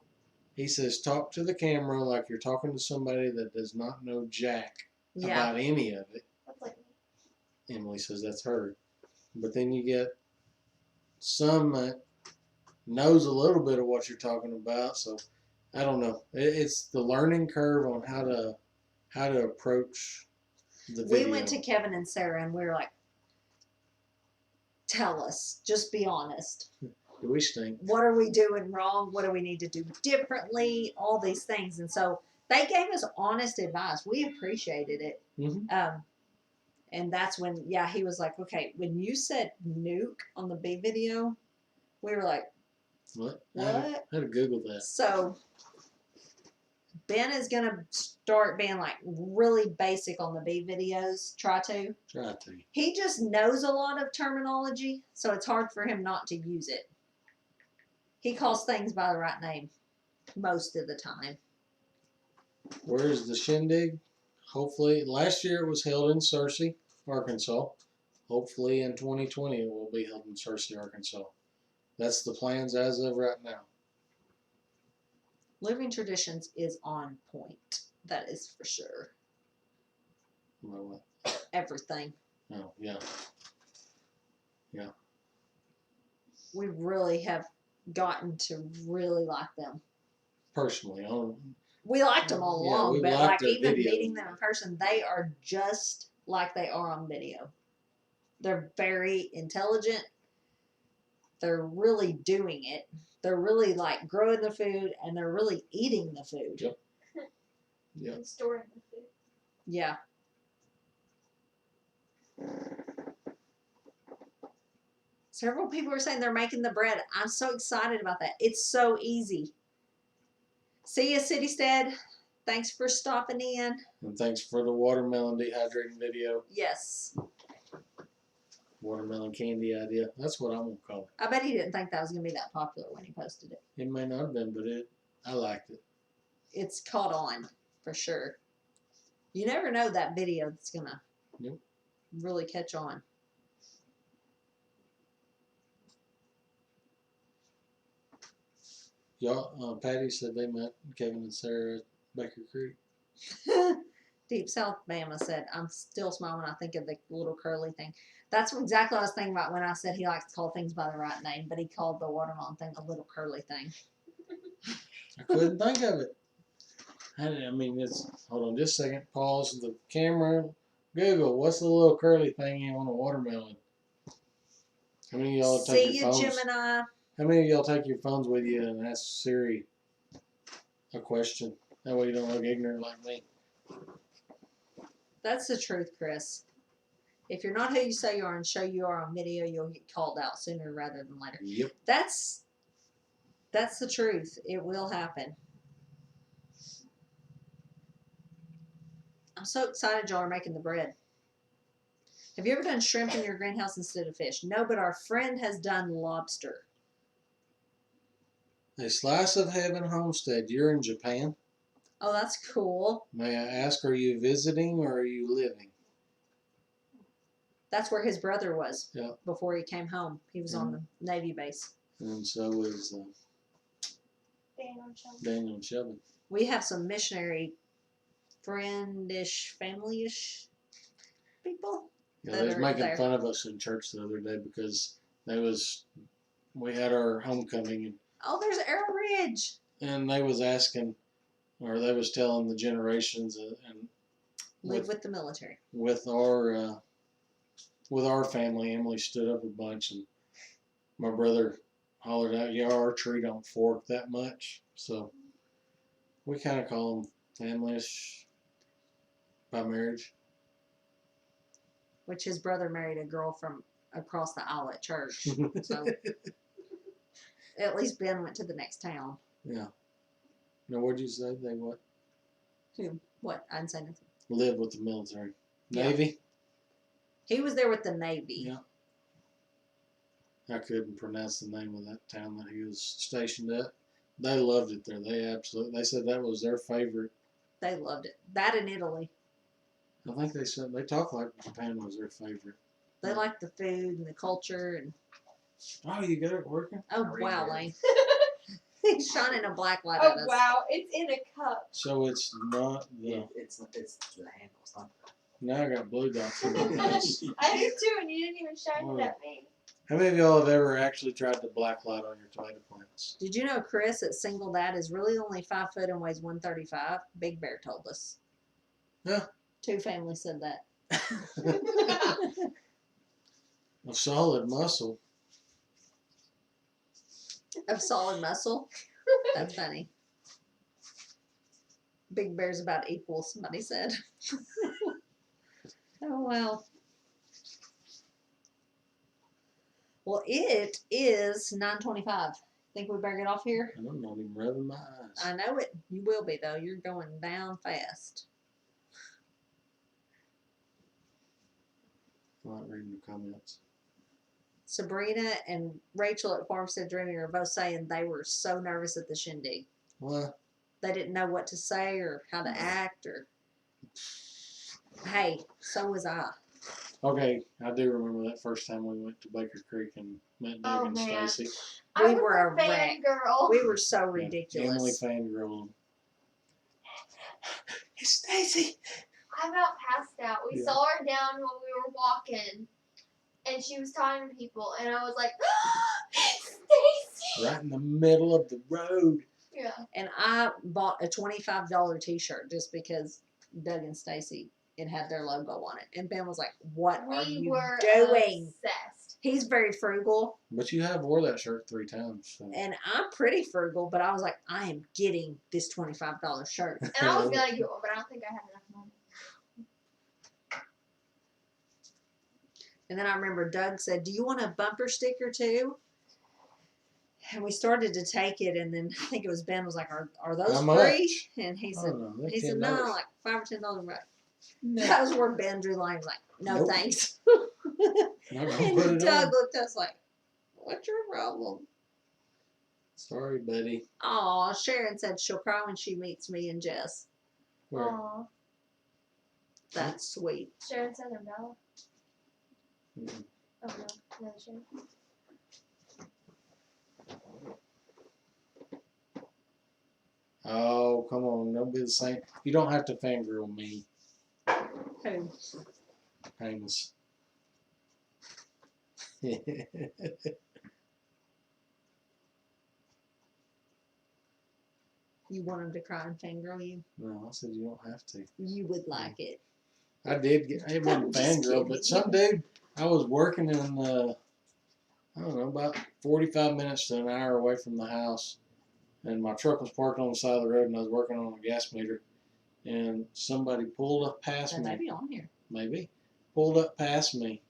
he says talk to the camera like you're talking to somebody that does not know jack Yeah. about any of it. That's like Emily says that's her. But then you get some that knows a little bit of what you're talking about. So I don't know. It's the learning curve on how to approach the video. We went to Kevin and Sarah and we were like, tell us, just be honest. Do we stink? What are we doing wrong? What do we need to do differently? All these things. And so they gave us honest advice. We appreciated it. Mhm. And that's when, yeah, he was like, okay, when you said nuke on the B video, we were like, What? What? I had to Google that. so Ben is gonna start being like really basic on the bee videos. Try to. Try to. He just knows a lot of terminology, so it's hard for him not to use it. He calls things by the right name most of the time. Where's the shindig? Hopefully, last year it was held in Searcy, Arkansas. Hopefully in 2020 it will be held in Searcy, Arkansas. That's the plans as of right now. Living Traditions is on point. That is for sure. Well, Everything. oh, yeah. We really have gotten to really like them. Personally, We liked them all Yeah, along, we but liked like their even videos. meeting them in person, they are just like they are on video. They're very intelligent. They're really doing it. They're really like growing the food and they're really eating the food. Yep. Yeah. And storing the food. Yeah. Several people are saying they're making the bread. I'm so excited about that. It's so easy. See ya, Citystead. Thanks for stopping in. And thanks for the watermelon dehydrating video. Yes. Watermelon candy idea. That's what I'm gonna call it. I bet he didn't think that was going to be that popular when he posted it. It may not have been, but I liked it. It's caught on for sure. You never know that video that's going to Yep. really catch on. Y'all, Patty said they met Kevin and Sarah at Baker Creek. Deep South Bama said, I'm still smiling when I think of the little curly thing. That's exactly what I was thinking about when I said he likes to call things by the right name, but he called the watermelon thing a little curly thing. I couldn't think of it. Hold on just a second. Pause the camera. Google, what's the little curly thing on a watermelon? How many of y'all take See your you, phones? Gemini. How many of y'all take your phones with you and ask Siri a question? That way you don't look ignorant like me. That's the truth, Chris. If you're not who you say you are and show you are on video, you'll get called out sooner rather than later. Yep. That's the truth. It will happen. I'm so excited y'all are making the bread. Have you ever done shrimp in your greenhouse instead of fish? No, but our friend has done lobster. A Slice of Heaven Homestead. You're in Japan. Oh, that's cool. May I ask, are you visiting or are you living? That's where his brother was Yeah. before he came home. He was on the Navy base. And so is Daniel and Shelby. We have some missionary friendish, family-ish people. Yeah, That they was are making there. fun of us in church the other day because we had our homecoming Oh, there's Arrow Ridge. and they was asking, or they was telling the generations and Live with the military. with our family, Emily stood up a bunch and my brother hollered out, yeah, our tree don't fork that much. So we kind of call them family-ish by marriage. Which his brother married a girl from across the aisle at church. So at least Ben went to the next town. Yeah. Now, what'd you say? They what? Who? What? I didn't say nothing. Live with the military. Yeah. Navy? He was there with the Navy. Yeah. I couldn't pronounce the name of that town that he was stationed at. They loved it there. They said that was their favorite. They loved it. That in Italy. I think they said they talked like Japan was their favorite. They liked the food and the culture and Oh, you got it working? oh Read wow, it. Lane. He's shining a black light Oh at us. wow, it's in a cup. So it's not the. It's the handle. It's not Now I got blue dots in my face. I do too, and you didn't even shine Oh. it at me. How many of y'all have ever actually tried the black light on your tomato plants? Did you know Chris at Single Dad is really only 5 foot and weighs 135? Big Bear told us. Yeah. 2 families said that. A solid muscle. Of solid muscle. That's funny. Big Bear's about equal, somebody said. Oh, wow. Well, it is 9:25. Think we better get off here? And I'm not even rubbing my eyes. I know it. You will be though. You're going down fast. I'm not reading the comments. Sabrina and Rachel at Farmstead Dreaming are both saying they were so nervous at the shindig. What? They didn't know what to say or how to act or. Hey, so was I. Okay, I do remember that first time we went to Baker Creek and met Doug Oh, and man. Stacy. I We was were a a wreck. fangirl. We were so Emily ridiculous. fangirl. It's Stacy. I about passed out. We Yeah. saw her down when we were walking, and she was talking to people, and I was like, Stacy. Right in the middle of the road. Yeah. And I bought a $25 T-shirt just because Doug and Stacy, it had their logo on it. And Ben was like, "What are We you were doing?" obsessed. He's very frugal, But you have wore that shirt 3 times. So. and I'm pretty frugal. But I was like, I am getting this $25 shirt. And I was gonna get one, but I don't think I had enough money. And then I remember Doug said, "Do you want a bumper sticker too?" And we started to take it, and then I think it was Ben was like, "Are those How free?" much? And he I said, don't know. That's "He said $10. no, like $5 or $10." Right. That was where Ben drew the line. He was like, "No, Nope. thanks." Not gonna put And it Doug on. looked at us like, "What's your problem?" Sorry, buddy. Aw, Sharon said she'll cry when she meets me and Jess. Where? Aw. That's sweet. Sharon Southern Bella. Mm. Oh no, no Sharon. Oh, come on. Don't be the same. You don't have to fangirl me, Who? Amos. You want him to cry and fangirl you? No, I said you don't have to. You would like it. I did get, it wasn't I'm just fangirl, kidding. but some dude, I was working in, I don't know, about 45 minutes to an hour away from the house. And my truck was parked on the side of the road and I was working on a gas meter. And somebody pulled up past That me. may be on here. Maybe. Pulled up past me,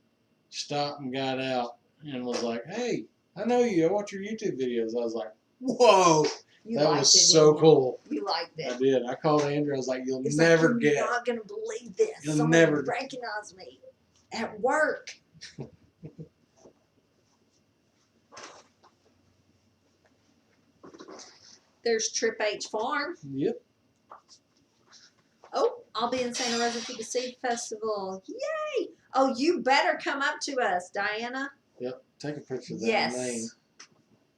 stopped and got out and was like, "Hey, I know you. I watch your YouTube videos." I was like, "Whoa, You that liked was it, so didn't you? cool." You liked I it. did. I called Andrew. I was like, "You'll It's never like, get." You're not gonna believe this. You'll Someone never- recognized me at work. There's Trip H Farm. Yep. Oh, I'll be in Santa Rosa for the Seed Festival. Yay! Oh, you better come up to us, Diana. Yep. Take a picture of that Yes. name.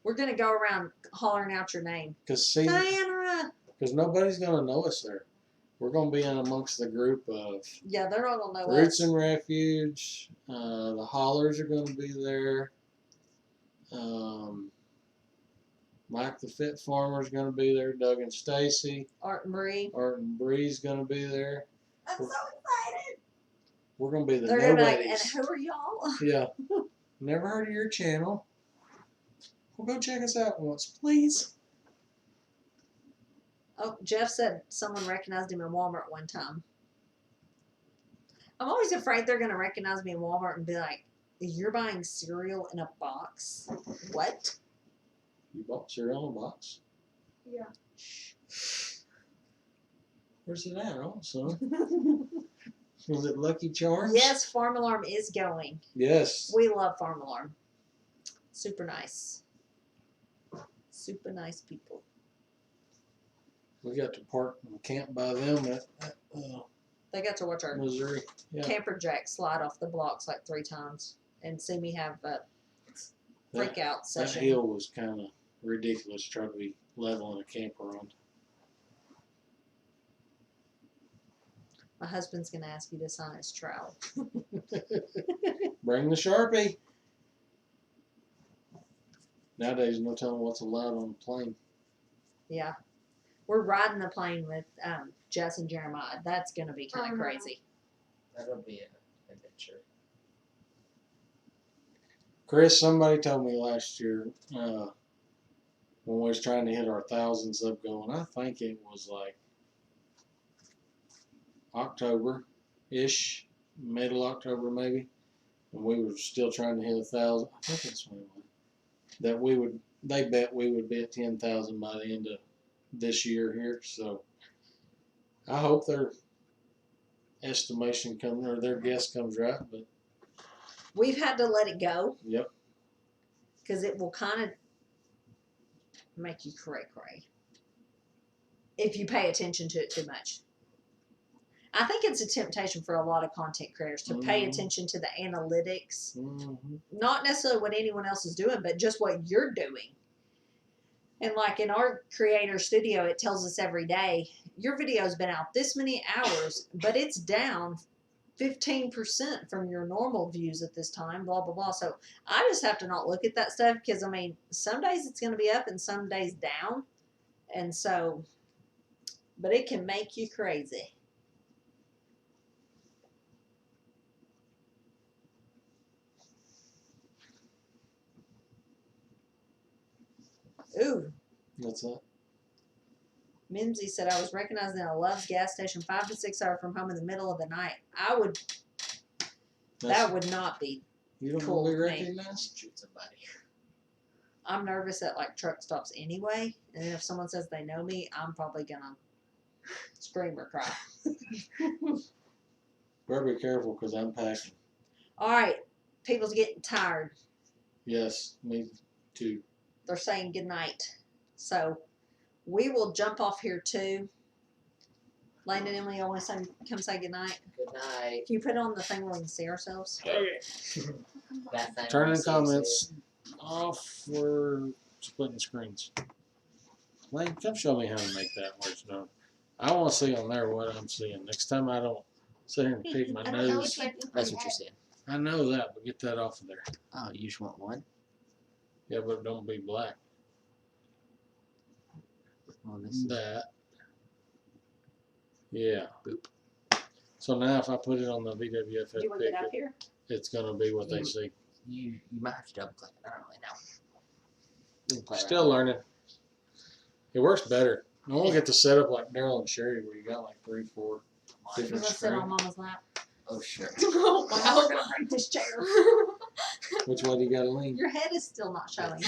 We're gonna go around hollering out your name. Because Diana. nobody's going to know us there. We're going to be in amongst the group of Yeah, they're all gonna know Roots us. and Refuge. The Hollers are going to be there. Mike the Fit Farmer's going to be there. Doug and Stacy. Art and Marie. Art and Bree's going to be there. I'm so excited. We're going to be the They're gonna be like, and nobodies. who are y'all? Yeah. Never heard of your channel. Well, go check us out once, please. Oh, Jeff said someone recognized him in Walmart one time. I'm always afraid they're gonna recognize me in Walmart and be like, "You're buying cereal in a box? What?" You bought cereal in a box? Yeah. Where's it at? Oh, son. Was it Lucky Charms? Yes, Farm Alarm is going. Yes. We love Farm Alarm. Super nice. Super nice people. We got to park and camp by them at They got to watch our Missouri. Yeah. camper jack slide off the blocks like 3 times and see me have a freak out That session. hill was kind of ridiculous. Trying to be leveling a camper on. My husband's gonna ask you to sign his trowel. Bring the Sharpie. Nowadays, no telling what's allowed on the plane. Yeah. We're riding the plane with Jess and Jeremiah. That's going to be kind of no. crazy. That'll be an adventure. Chris, somebody told me last year when we was trying to hit our 1,000 sub goal, and I think it was like October-ish, middle October maybe, and we were still trying to hit 1,000. I think that's what it was. That we would they bet we would be at 10,000 by the end of this year here. So I hope their estimation comes or their guess comes right. But We've had to let it go yep, because it will kind of make you cray cray if you pay attention to it too much. I think it's a temptation for a lot of content creators to pay Mhm. attention to the analytics, mm-hmm. not necessarily what anyone else is doing, but just what you're doing. And like in our creator studio, it tells us every day, your video's been out this many hours, but it's down 15% from your normal views at this time, blah, blah, blah. So I just have to not look at that stuff because, I mean, some days it's going to be up and some days down. And so, but it can make you crazy. Ooh, That's it. Mimsy said I was recognized in a Love's gas station 5 to 6 hours from home in the middle of the night. That would not be. You don't cool want to be with me. recognized? Shoot somebody. I'm nervous at like truck stops anyway, and if someone says they know me, I'm probably gonna scream or cry. Better be careful because I'm packing. All right, people's getting tired. Yes, me too. They're saying good night, so we will jump off here too. Lane and Emily, I want to come say good night. Good night. Can you put on the thing where we can see ourselves? Okay. That thing Turning on comments off. We're splitting screens. Lane, come show me how to make that where it's done. I want to see on there what I'm seeing. Next time I don't sit here and pick my I don't know nose. which way to That's put what it. you're saying. I know that, but get that off of there. Oh, you just want one? Yeah, but don't be black. Well, this is That. Yeah. Boop. So now if I put it on the Do VWFF you want to get pick, up here? it's going to be what they see. you might have to double click it. I don't really know. You can play Still around. learning. It works better. I want to get the setup like Daryl and Sherry where you got like 3, 4 You different want to sit on screens. Mama's lap? Oh, sure. Oh Well, now we're gonna break this chair. Which way do you got to lean? Your head is still not showing.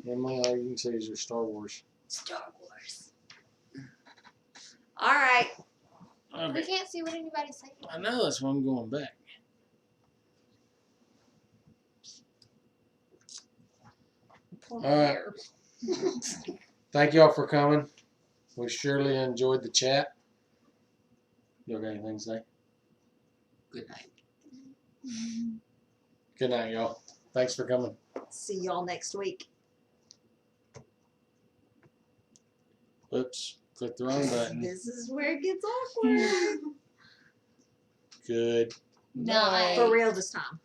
Emily, all you can see is your Star Wars. Star Wars. All right. We Okay. can't see what anybody's saying. I know that's why I'm going back. Poor All right. hair. Thank y'all for coming. We surely enjoyed the chat. You got anything to say? Good night. Good night, y'all. Thanks for coming. See y'all next week. Oops. Click the wrong button. This is where it gets awkward. Good. No. For real this time.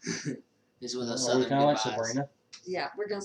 This was a Are we southern kind of like goodbyes. Sabrina? Yeah, we're gonna